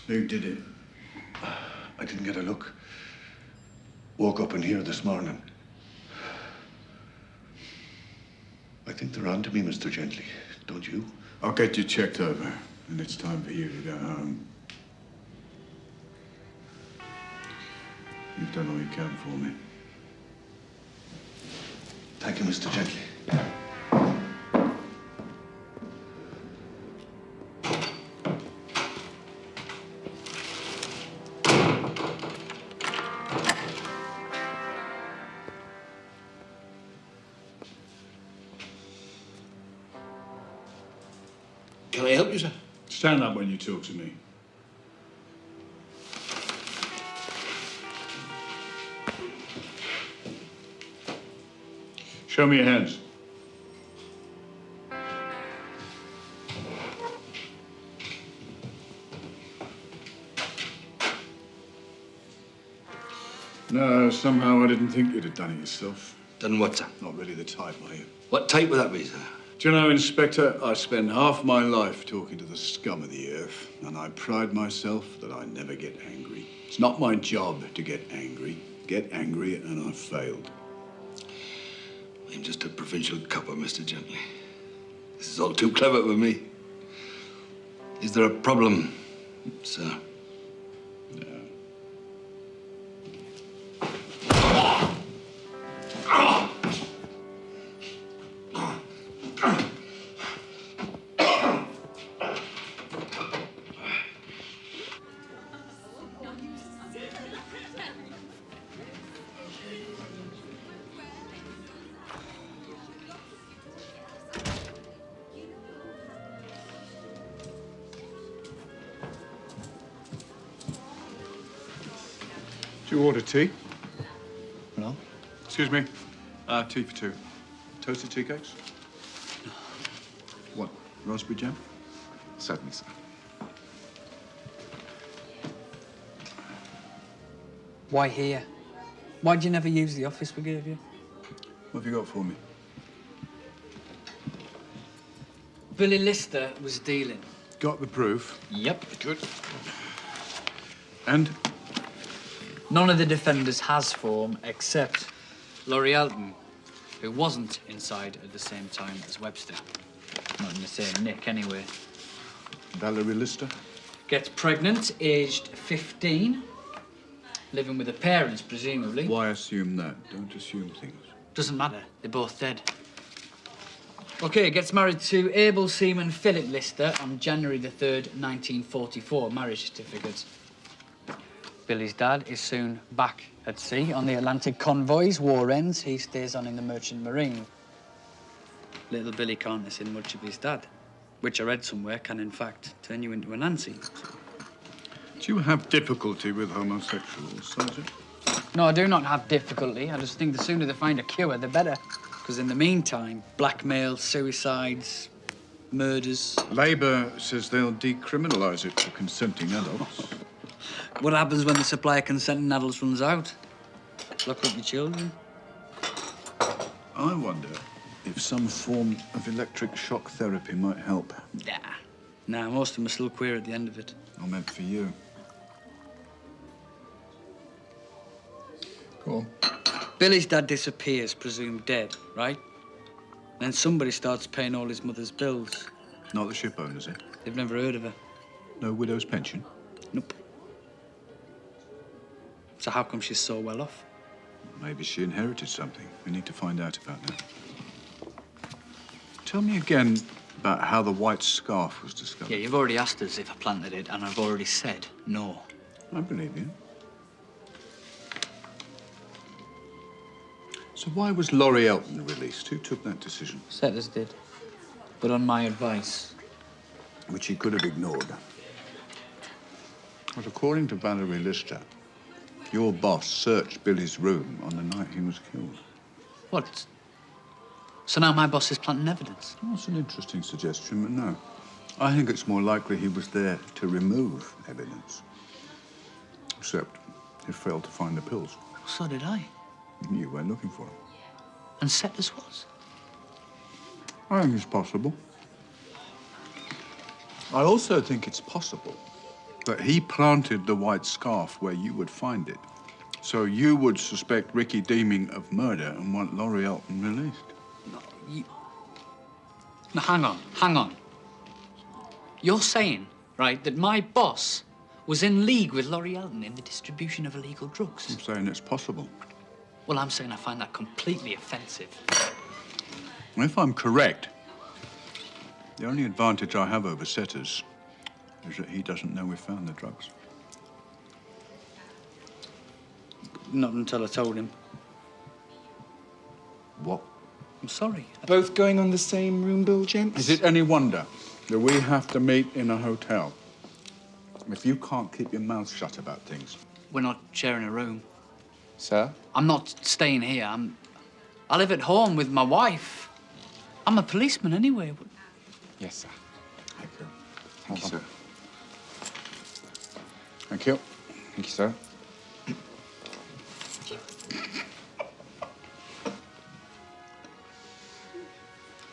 Who did it? I didn't get a look. Woke up in here this morning. I think they're on to me, Mr. Gently. Don't you? I'll get you checked over, and it's time for you to go home. You've done all you can for me. Thank you, Mr. Gently. Can I help you, sir? Stand up when you talk to me. Show me your hands. No, somehow I didn't think you'd have done it yourself. Done what, sir? Not really the type, are you? What type would that be, sir? Do you know, Inspector, I spend half my life talking to the scum of the earth, and I pride myself that I never get angry. It's not my job to get angry. Get angry, and I've failed. I'm just a provincial copper, Mr. Gently. This is all too clever for me. Is there a problem, sir? No. Do you order tea? No. Excuse me. Tea for two. Toasted tea cakes? What? Raspberry jam? Certainly, sir. Why here? Why'd you never use the office we gave you? What have you got for me? Billy Lister was dealing. Got the proof? Yep. Good. And? None of the defenders has form except Laurie Elton, who wasn't inside at the same time as Webster. Not in the same nick, anyway. Valerie Lister? Gets pregnant, aged 15, living with her parents, presumably. Why assume that? Don't assume things. Doesn't matter. They're both dead. OK, gets married to able seaman Philip Lister on January the 3rd, 1944. Marriage certificate. Billy's dad is soon back at sea on the Atlantic convoys. War ends. He stays on in the Merchant Marine. Little Billy can't have seen much of his dad, which I read somewhere can, in fact, turn you into a Nancy. Do you have difficulty with homosexuals, Sergeant? No, I do not have difficulty. I just think the sooner they find a cure, the better. Because in the meantime, blackmail, suicides, murders... Labour says they'll decriminalise it for consenting adults. What happens when the supply of consenting adults runs out? Lock up your children. I wonder if some form of electric shock therapy might help. Nah, most of them are still queer at the end of it. I meant for you. Go on. Billy's dad disappears, presumed dead, right? Then somebody starts paying all his mother's bills. Not the ship owners, eh? They've never heard of her. No widow's pension? Nope. So how come she's so well off? Maybe she inherited something. We need to find out about that. Tell me again about how the white scarf was discovered. Yeah, you've already asked us if I planted it, and I've already said no. I believe you. So why was Laurie Elton released? Who took that decision? Setters did, but on my advice. Which he could have ignored. But according to Valerie Lister, your boss searched Billy's room on the night he was killed. What? So now my boss is planting evidence? Well, that's an interesting suggestion, but no. I think it's more likely he was there to remove evidence. Except he failed to find the pills. So did I. You went looking for them. And Setters was? I think it's possible. I also think it's possible that he planted the white scarf where you would find it. So you would suspect Ricky Deeming of murder and want Laurie Elton released. No, hang on. You're saying, right, that my boss was in league with Laurie Elton in the distribution of illegal drugs? I'm saying it's possible. Well, I'm saying I find that completely offensive. If I'm correct, the only advantage I have over Setters is that he doesn't know we found the drugs. Not until I told him. What? I'm sorry. Both going on the same room bill, gents? Is it any wonder that we have to meet in a hotel? If you can't keep your mouth shut about things. We're not sharing a room. Sir? I'm not staying here. I live at home with my wife. I'm a policeman anyway. Yes, sir. Thank you. Thank you, sir. Thank you. Thank you, sir.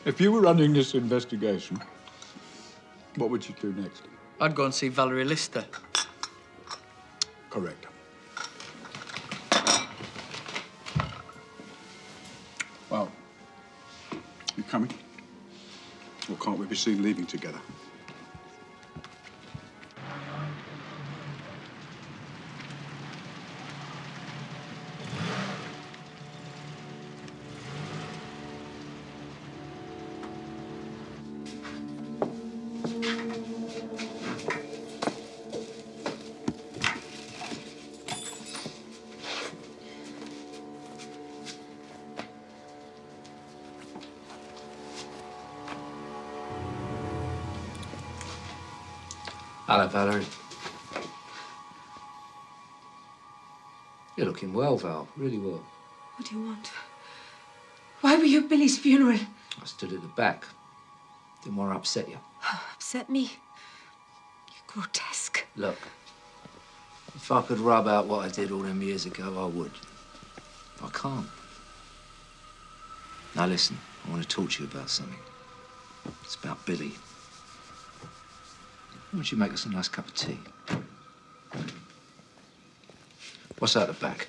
If you were running this investigation, what would you do next? I'd go and see Valerie Lister. Correct. Well, you coming? Or can't we be seen leaving together? Hello, Valerie. You're looking well, Val. Really well. What do you want? Why were you at Billy's funeral? I stood at the back. Didn't want to upset you. Upset me. You're grotesque. Look, if I could rub out what I did all them years ago, I would. But I can't. Now listen, I want to talk to you about something. It's about Billy. Why don't you make us a nice cup of tea? What's out the back?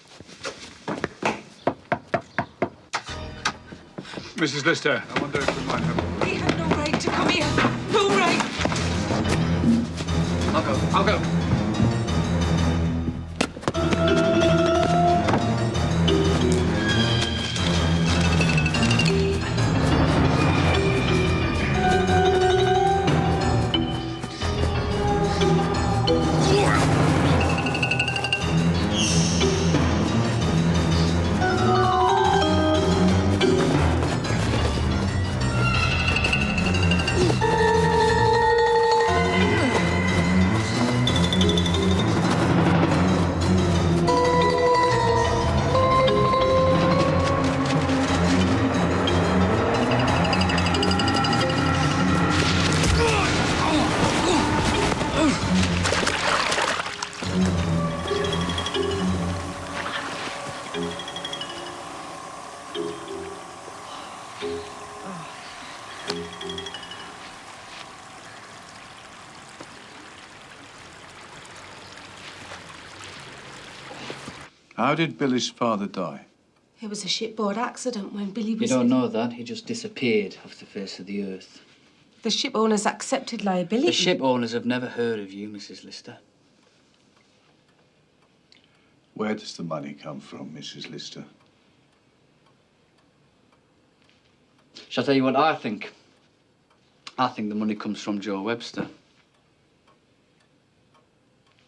Mrs. Lister, I wonder if we might have... He had no right to come here. No right. I'll go. How did Billy's father die? It was a shipboard accident when Billy You was... don't know that. He just disappeared off the face of the earth. The ship owners accepted liability. The ship owners have never heard of you, Mrs. Lister. Where does the money come from, Mrs. Lister? Shall I tell you what I think? I think the money comes from Joe Webster.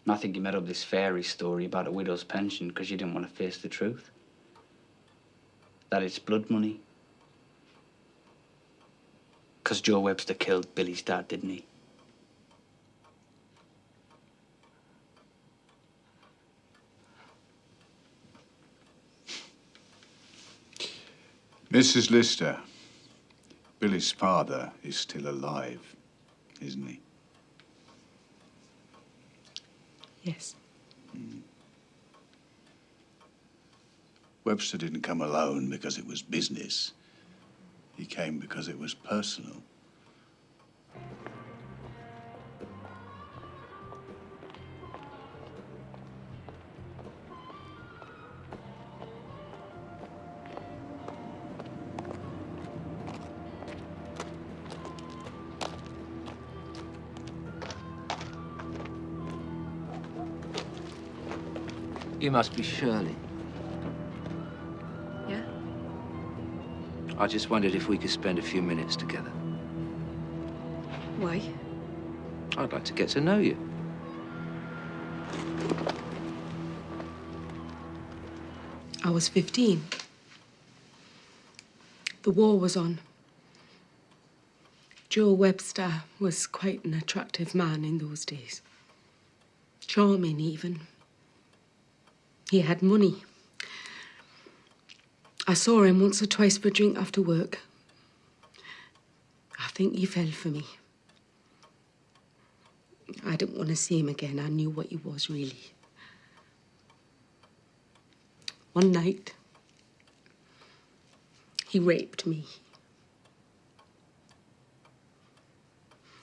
And I think you made up this fairy story about a widow's pension because you didn't want to face the truth. That it's blood money. Because Joe Webster killed Billy's dad, didn't he? Mrs. Lister, Billy's father is still alive, isn't he? Yes. Webster didn't come alone because it was business. He came because it was personal. You must be Shirley. Yeah? I just wondered if we could spend a few minutes together. Why? I'd like to get to know you. I was 15. The war was on. Joe Webster was quite an attractive man in those days. Charming, even. He had money. I saw him once or twice for a drink after work. I think he fell for me. I didn't want to see him again. I knew what he was, really. One night, he raped me.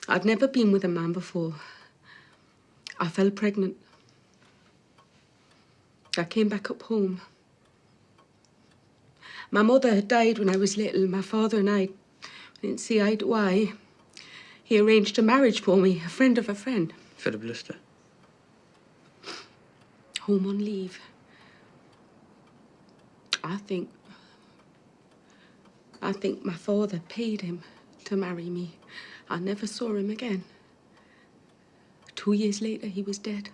I'd never been with a man before. I fell pregnant. I came back up home. My mother had died when I was little. My father and I didn't see eye to eye. He arranged a marriage for me, a friend of a friend. Philip Lister. Home on leave. I think my father paid him to marry me. I never saw him again. 2 years later, he was dead.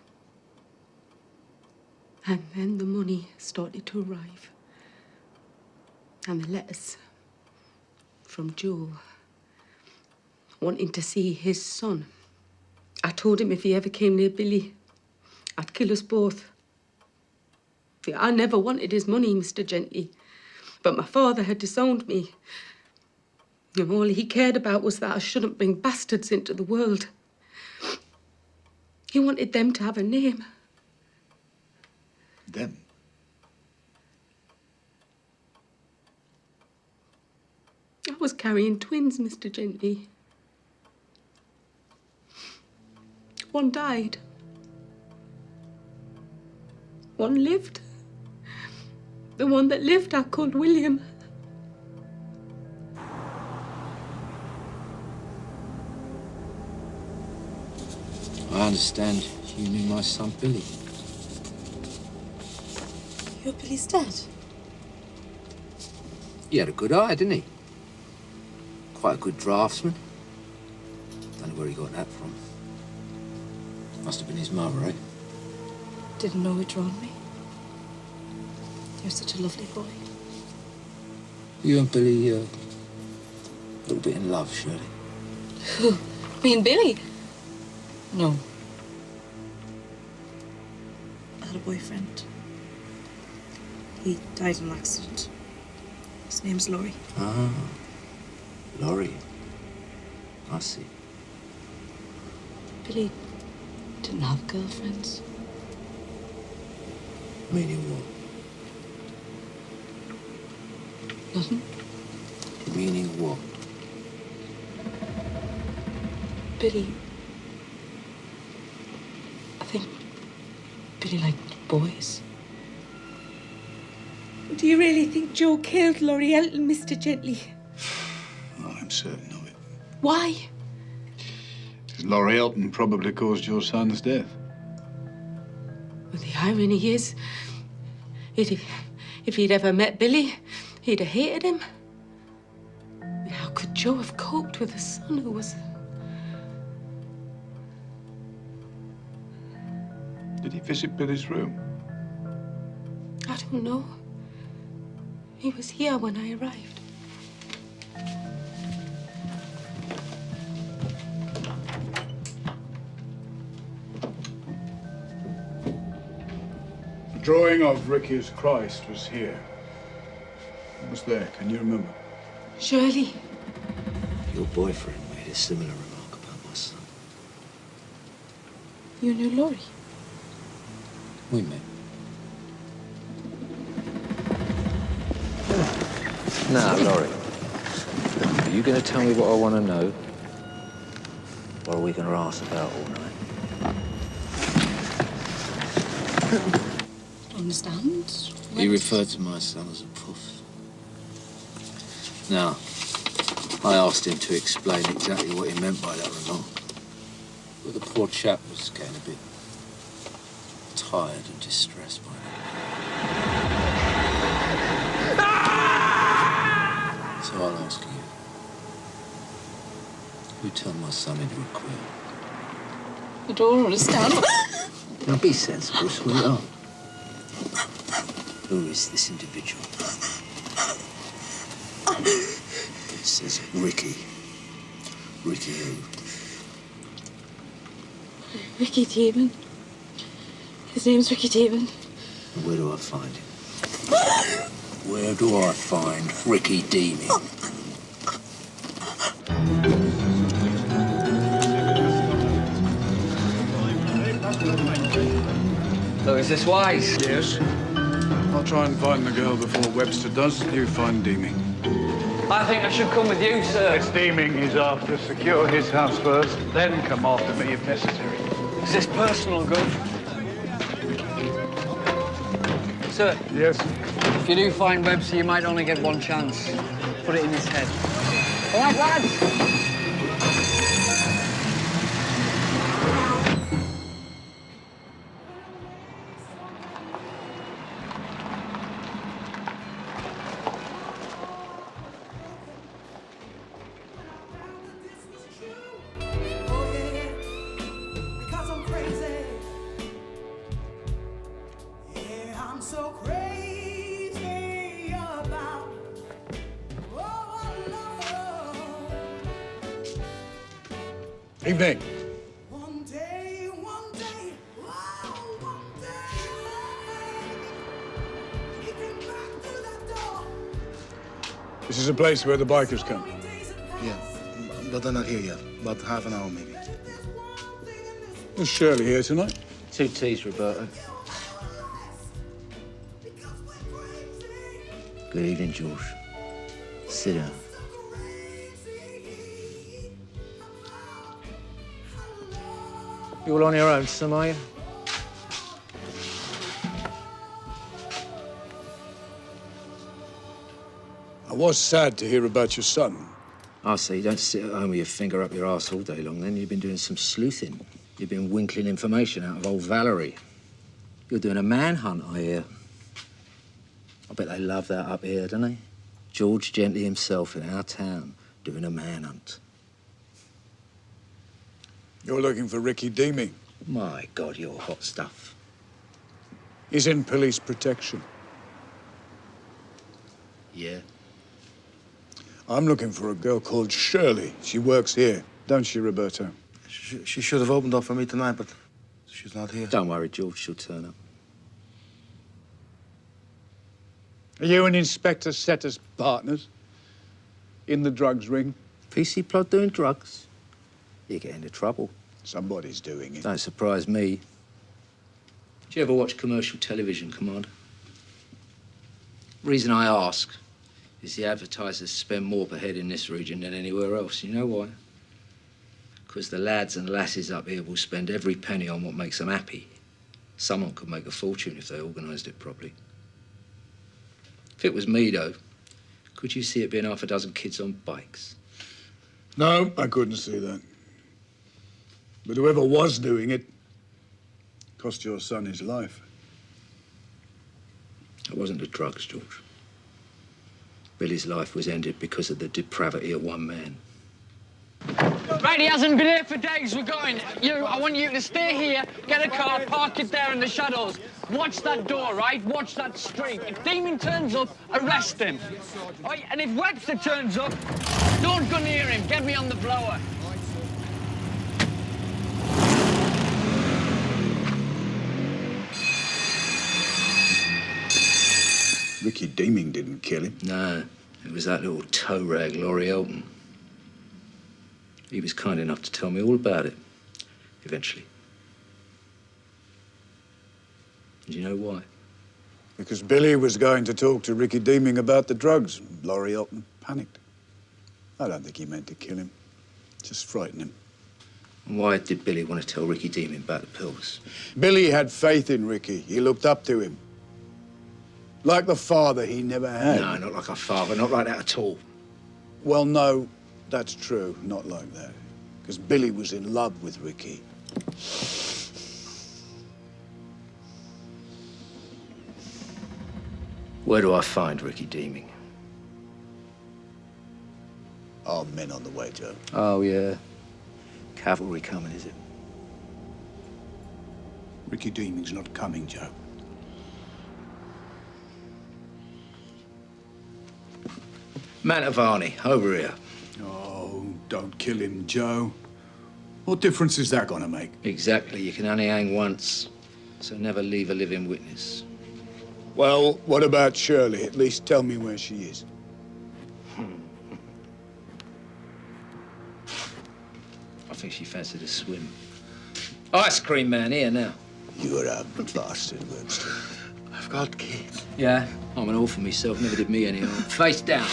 And then the money started to arrive. And the letters from Joe wanting to see his son. I told him if he ever came near Billy, I'd kill us both. I never wanted his money, Mr. Gently. But my father had disowned me. And all he cared about was that I shouldn't bring bastards into the world. He wanted them to have a name. Them? I was carrying twins, Mr. Gently. one died. One lived. The one that lived I called William. I understand you knew my son Billy. You're Billy's dad? He had a good eye, didn't he? Quite a good draftsman. Don't know where he got that from. Must have been his mother, eh? Didn't know it drawn me. You're such a lovely boy. You and Billy, a little bit in love, surely. Who? Me and Billy? No. I had a boyfriend. He died in an accident. His name's Laurie. Ah, Laurie. I see. Billy didn't have girlfriends. Meaning what? Nothing. Meaning what? Billy... I think Billy liked boys. Do you really think Joe killed Laurie Elton, Mr. Gently? Oh, I'm certain of it. Why? Because Laurie Elton probably caused your son's death. Well, the irony is, if he'd ever met Billy, he'd have hated him. How could Joe have coped with a son who was... Did he visit Billy's room? I don't know. He was here when I arrived. The drawing of Ricky's Christ was here. What was there? Can you remember? Shirley. Your boyfriend made a similar remark about my son. You knew Laurie? We met. Now, Laurie, are you going to tell me what I want to know? Or are we going to ask about all night? Understand? He referred to my son as a puss. Now, I asked him to explain exactly what he meant by that remark. But the poor chap was getting a bit tired and distressed by it. So I'll ask you. Who turned my son into a queer? I don't understand. Now be sensible, sweetheart. Who is this individual? It says Ricky. Ricky who? Ricky Demon. His name's Ricky Demon. Where do I find him? Where do I find Ricky Demon? So is this wise? Yes. I'll try and find the girl before Webster does. You find Deeming. I think I should come with you, sir. It's Deeming he's after. Secure his house first, then come after me if necessary. Is this personal good? Sir? Yes? If you do find Webster, you might only get one chance. Put it in his head. All right, lads? Evening. This is a place where the bikers come. Yeah, but they're not here yet. About half an hour, maybe. Is Shirley here tonight? 2 teas, Roberto. Good evening, George. Sit down. You all on your own, some are you? I was sad to hear about your son. I see. You don't sit at home with your finger up your arse all day long, then. You've been doing some sleuthing. You've been winkling information out of old Valerie. You're doing a manhunt, I hear. I bet they love that up here, don't they? George Gently himself in our town doing a manhunt. You're looking for Ricky Deeming. My God, you're hot stuff. He's in police protection. Yeah? I'm looking for a girl called Shirley. She works here, don't she, Roberto? She should have opened up for me tonight, but she's not here. Don't worry, George. She'll turn up. Are you and Inspector Setter's partners? In the drugs ring? PC plot doing drugs? You get into trouble. Somebody's doing it. Don't surprise me. Do you ever watch commercial television, Commander? Reason I ask is the advertisers spend more per head in this region than anywhere else. You know why? Because the lads and lasses up here will spend every penny on what makes them happy. Someone could make a fortune if they organised it properly. If it was me, though, could you see it being half a dozen kids on bikes? No, I couldn't see that. But whoever was doing it cost your son his life. It wasn't the drugs, George. Billy's life was ended because of the depravity of one man. Right, he hasn't been here for days. We're going. I want you to stay here, get a car, park it there in the shadows. Watch that door, right? Watch that street. If Demon turns up, arrest him. Right? And if Webster turns up, don't go near him. Get me on the blower. Ricky Deeming didn't kill him. No, it was that little toe rag, Laurie Elton. He was kind enough to tell me all about it, eventually. And you know why? Because Billy was going to talk to Ricky Deeming about the drugs. Laurie Elton panicked. I don't think he meant to kill him. Just frighten him. And why did Billy want to tell Ricky Deeming about the pills? Billy had faith in Ricky. He looked up to him. Like the father he never had. No, not like a father, not like that at all. Well, no, that's true. Not like that. Because Billy was in love with Ricky. Where do I find Ricky Deeming? Our men on the way, Joe. Oh, yeah. Cavalry coming, is it? Ricky Deeming's not coming, Joe. Mantovani, over here. Oh, don't kill him, Joe. What difference is that going to make? Exactly. You can only hang once, so never leave a living witness. Well, what about Shirley? At least tell me where she is. I think she fancied a swim. Ice cream man, here now. You're a bastard, Webster. I've got kids. Yeah, I'm an orphan myself, never did me any harm. Face down.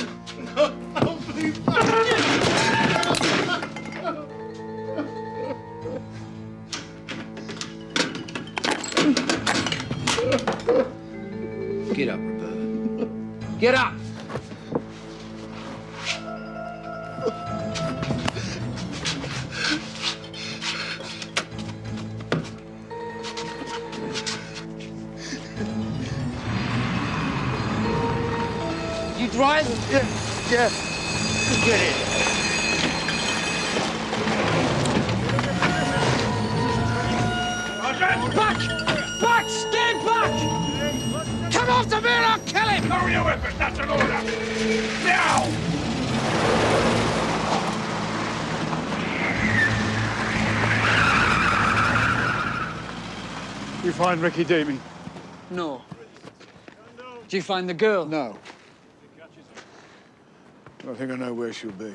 Get up, Roberta. Get up! You drive? Yeah. Get in. Back! Back! Stay back! Come off the vehicle, I'll kill him! Lower your weapon, that's an order! Now! You find Ricky Deeming? No. Did you find the girl? No. I think I know where she'll be.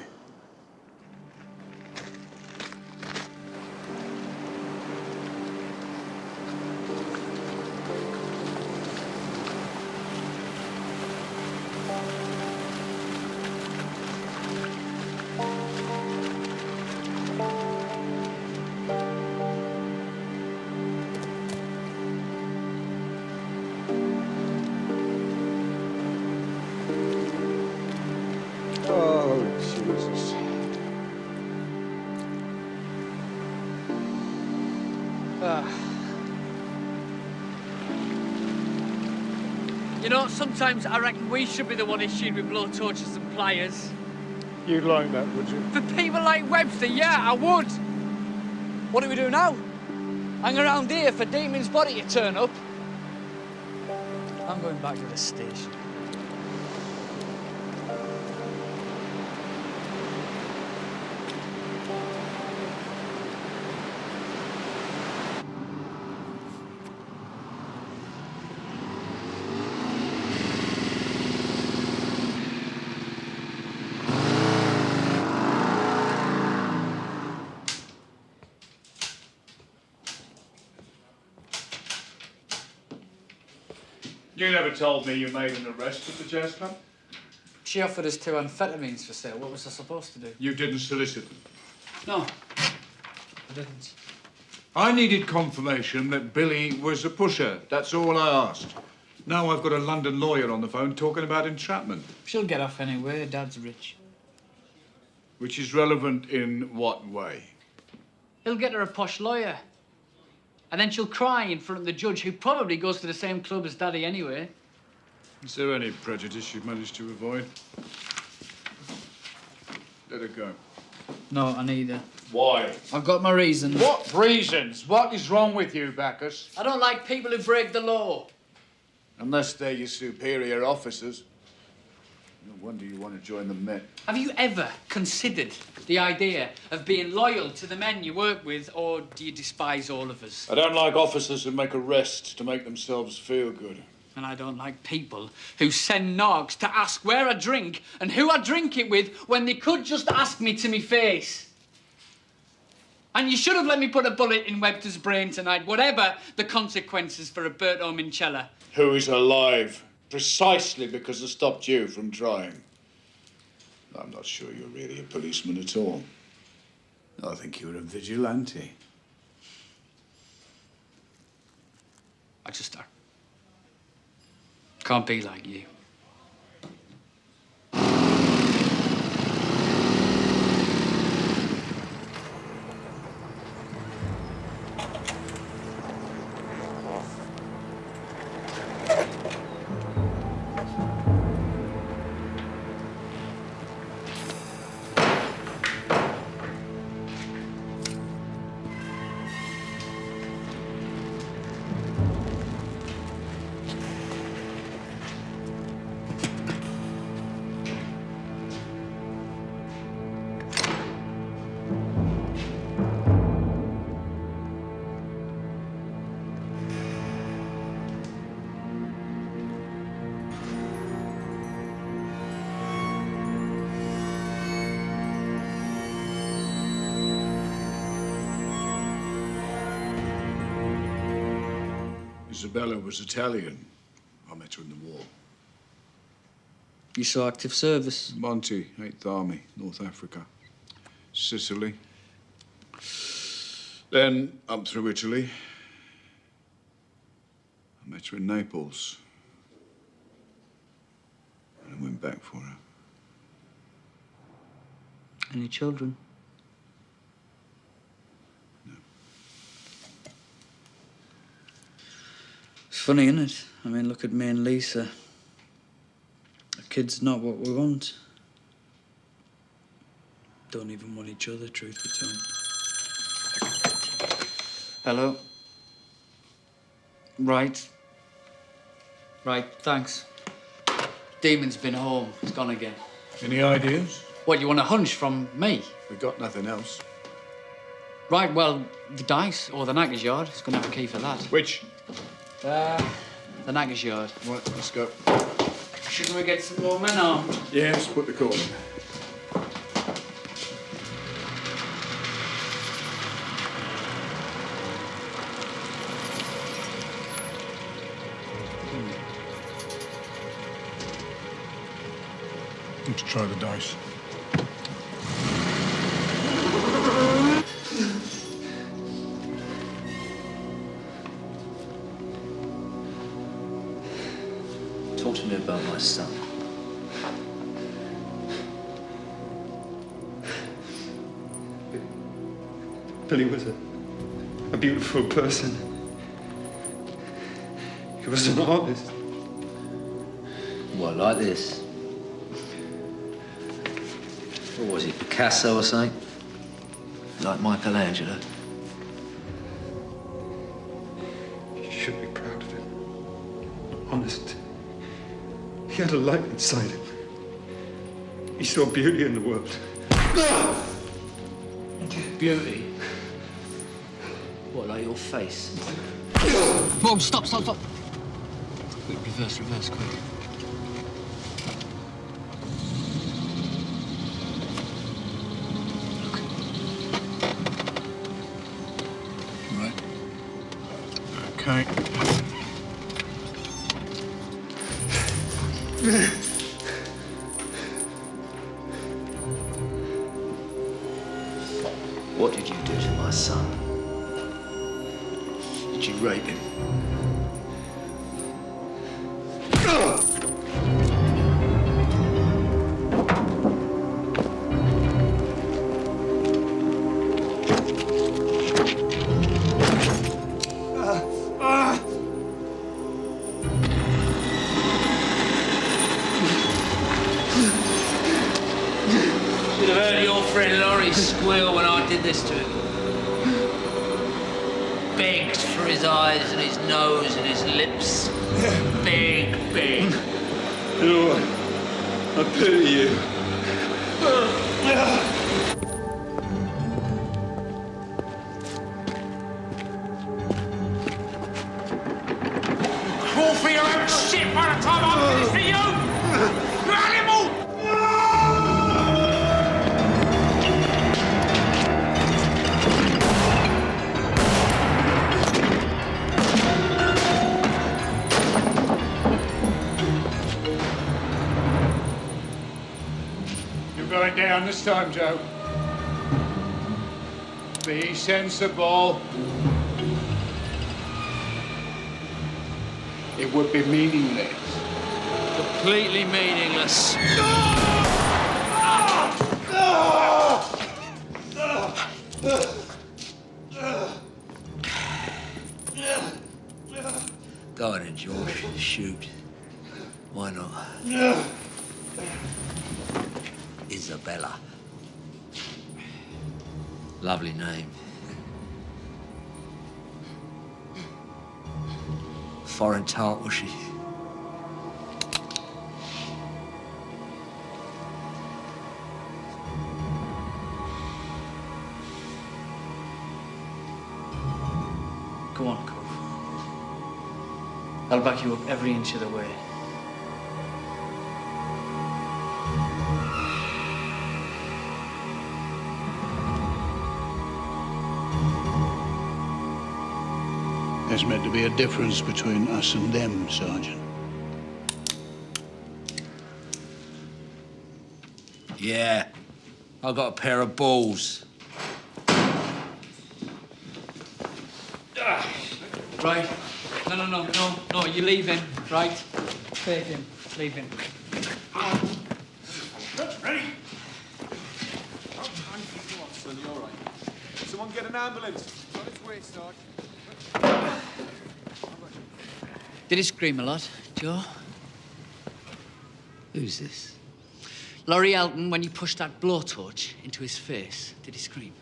You know, sometimes I reckon we should be the one issued with blowtorches and pliers. You'd like that, would you? For people like Webster, yeah, I would. What do we do now? Hang around here for Demon's body to turn up? I'm going back to the station. You never told me you made an arrest at the jazz club. She offered us 2 amphetamines for sale. What was I supposed to do? You didn't solicit them. No, I didn't. I needed confirmation that Billy was a pusher. That's all I asked. Now I've got a London lawyer on the phone talking about entrapment. She'll get off anyway. Dad's rich. Which is relevant in what way? He'll get her a posh lawyer. And then she'll cry in front of the judge, who probably goes to the same club as Daddy anyway. Is there any prejudice you've managed to avoid? Let her go. No, I need her. Why? I've got my reasons. What reasons? What is wrong with you, Bacchus? I don't like people who break the law. Unless they're your superior officers. No wonder you want to join the Met. Have you ever considered the idea of being loyal to the men you work with, or do you despise all of us? I don't like officers who make arrests to make themselves feel good. And I don't like people who send narcs to ask where I drink and who I drink it with when they could just ask me to me face. And you should have let me put a bullet in Webster's brain tonight, whatever the consequences for Roberto Mincella. Who is alive precisely because I stopped you from trying. I'm not sure you're really a policeman at all. I think you're a vigilante. I just can't be like you. Isabella was Italian. I met her in the war. You saw active service? Monty, 8th Army, North Africa. Sicily. Then up through Italy. I met her in Naples. And I went back for her. Any children? It's funny, isn't it? I mean, look at me and Lisa. A kid's not what we want. Don't even want each other, truth be told. Hello? Right. Right, thanks. Demon's been home. He's gone again. Any ideas? What, you want a hunch from me? We got nothing else. Right, well, the dice or the knacker's yard. He's going to have a key for that. Which? The knacker's yard. Right, let's go. Shouldn't we get some more men armed? Yes, put the call in. Let's try the dice. Talk to me about my son. Billy was a beautiful person. He was an artist. What, like this? What was it, Picasso or something? Like Michelangelo? You should be proud of him. Honest. He had a light inside him. He saw beauty in the world. Beauty? What, like your face? Whoa, stop. Quick, reverse, quick. Right. Okay. What did you do to my son? Did you rape him? Should have heard your friend Laurie squeal when I did this to him. Begged for his eyes and his nose and his lips. Beg. You know what? I pity you. Crawl for your own shit by the time I'm finished with you! You animal! You're going down this time, Joe. Be sensible. It would be meaningless. Completely meaningless. Go on, George. Shoot. Why not? Isabella. Lovely name. Foreign tart, was she? Go on, Cove. I'll back you up every inch of the way. There's meant to be a difference between us and them, Sergeant. Yeah. I got a pair of balls. Right. No, you're leaving, right? Take him. Leaving. Ready? Son, you all right? Someone get an ambulance. It's on its way, Sarge. Did he scream a lot, Joe? Who's this? Laurie Elton, when you pushed that blowtorch into his face, did he scream?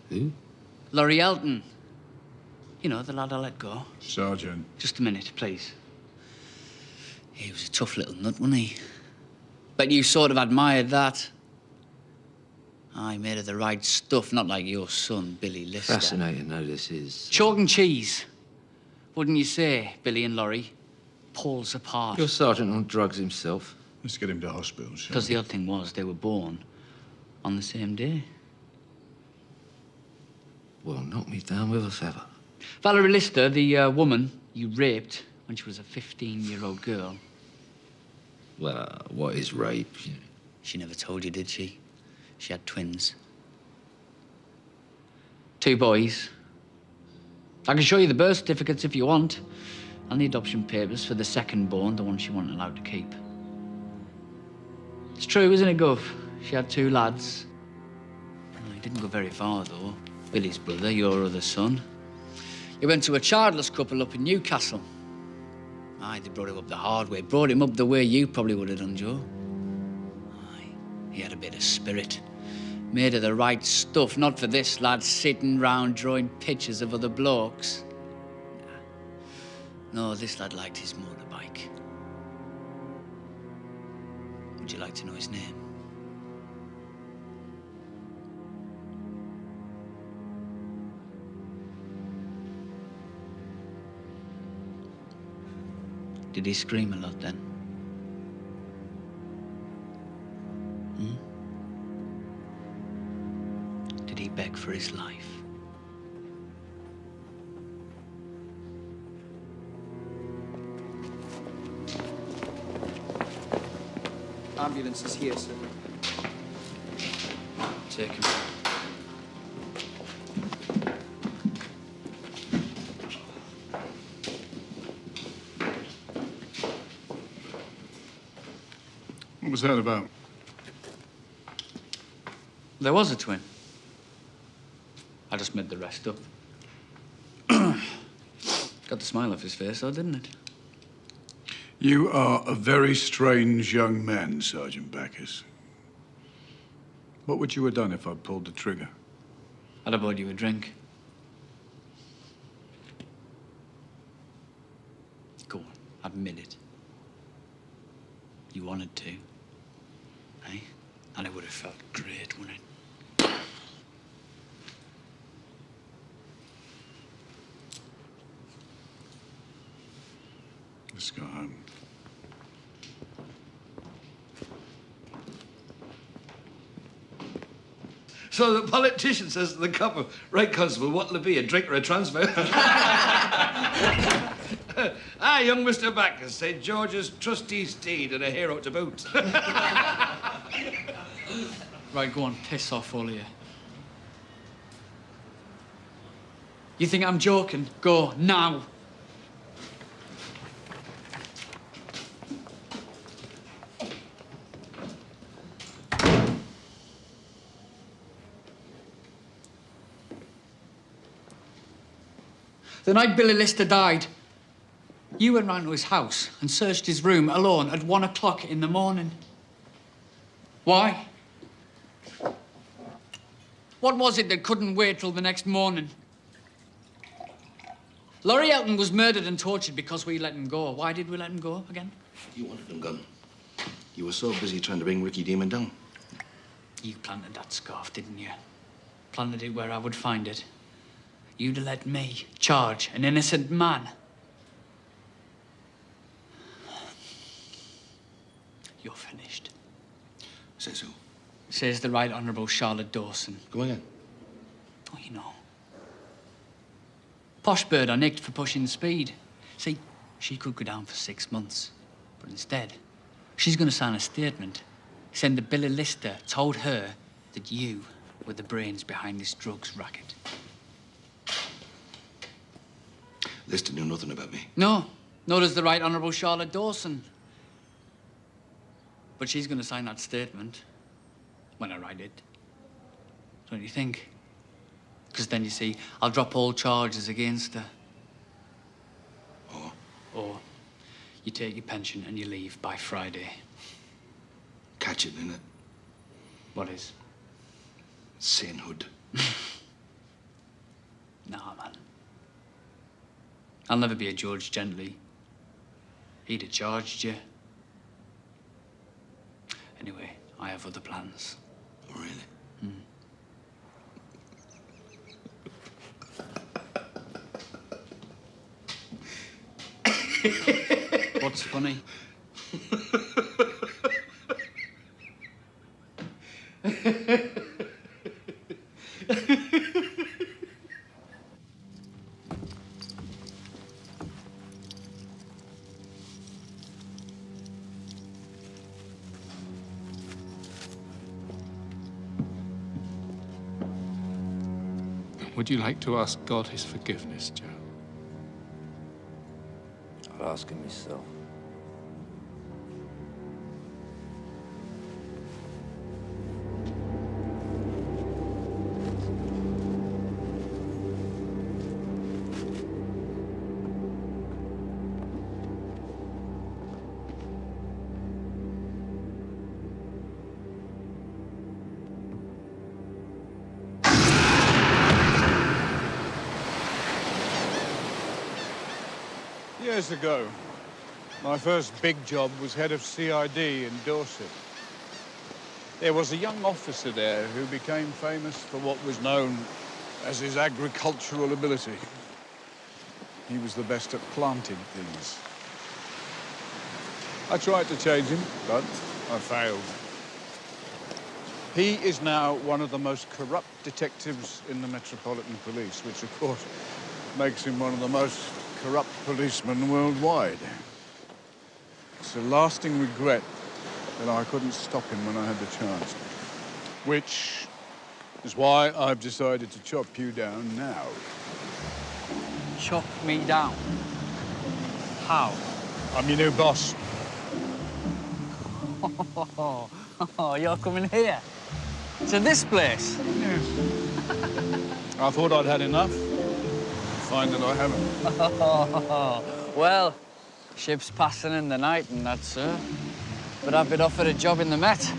Who? Laurie Elton. You know, the lad I let go. Sergeant. Just a minute, please. He was a tough little nut, wasn't he? Bet you sort of admired that. I made of the right stuff, not like your son, Billy Lister. Fascinating, though, this is. Chalk and cheese. Wouldn't you say, Billy and Laurie? Poles apart. Your sergeant on drugs himself. Let's get him to hospital, shall Because the odd thing was, they were born on the same day. Well, knock me down with a feather. Valerie Lister, the woman you raped when she was a 15-year-old girl. Well, what is rape? She never told you, did she? She had twins. 2 boys. I can show you the birth certificates if you want. And the adoption papers for the second born, the one she wasn't allowed to keep. It's true, isn't it, Gov? She had 2 lads. Well, he didn't go very far, though. Billy's brother, your other son. He went to a childless couple up in Newcastle. Aye, they brought him up the hard way. Brought him up the way you probably would have done, Joe. Aye, he had a bit of spirit. Made of the right stuff, not for this lad sitting round drawing pictures of other blokes. No, this lad liked his motorbike. Would you like to know his name? Did he scream a lot then? Did he beg for his life? Ambulance is here, sir. Take him. What was that about? There was a twin. I just made the rest up. Got the smile off his face, though, didn't it? You are a very strange young man, Sergeant Bacchus. What would you have done if I'd pulled the trigger? I'd have bought you a drink. Go on, admit it. You wanted to, eh? And it would have felt great, wouldn't it? Let's go home. So the politician says to the copper, right, constable, what'll it be, a drink or a transfer? Ah, young Mr. Bacchus, St. George's trusty steed and a hero to boot. Right, go on, piss off, all of you. You think I'm joking? Go, now. The night Billy Lister died, you went round to his house and searched his room alone at 1 o'clock in the morning. Why? What was it that couldn't wait till the next morning? Laurie Elton was murdered and tortured because we let him go. Why did we let him go again? You wanted him gone. You were so busy trying to bring Ricky Demon down. You planted that scarf, didn't you? Planted it where I would find it. You'd have let me charge an innocent man. You're finished. Says who? Says the Right Honourable Charlotte Dawson. Go again. Oh, you know. Posh bird I nicked for pushing speed. See, she could go down for 6 months. But instead, she's going to sign a statement saying that Billy Lister told her that you were the brains behind this drugs racket. Lister knew nothing about me. No, nor does the Right Honourable Charlotte Dawson. But she's going to sign that statement when I write it. Don't you think? Because then, you see, I'll drop all charges against her. Or you take your pension and you leave by Friday. Catch it, innit? What is? Sainthood. Nah, man. I'll never be a George Gently. He'd have charged you. Anyway, I have other plans. Oh, really? What's funny? Would you like to ask God his forgiveness, Joe? I'll ask him myself. Years ago, my first big job was head of CID in Dorset. There was a young officer there who became famous for what was known as his agricultural ability. He was the best at planting things. I tried to change him, but I failed. He is now one of the most corrupt detectives in the Metropolitan Police, which, of course, makes him one of the most corrupt policemen worldwide. It's a lasting regret that I couldn't stop him when I had the chance. Which is why I've decided to chop you down now. Chop me down? How? I'm your new boss. Oh, you're coming here? To this place? Yes. I thought I'd had enough. Find that I haven't. Well, ships passing in the night and that, sir. But I've been offered a job in the Met.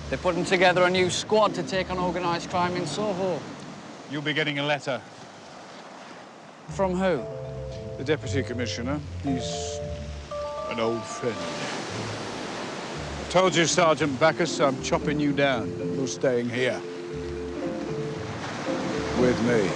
They're putting together a new squad to take on organised crime in Soho. You'll be getting a letter. From who? The Deputy Commissioner. He's an old friend. I told you, Sergeant Bacchus, I'm chopping you down. You're staying here. With me.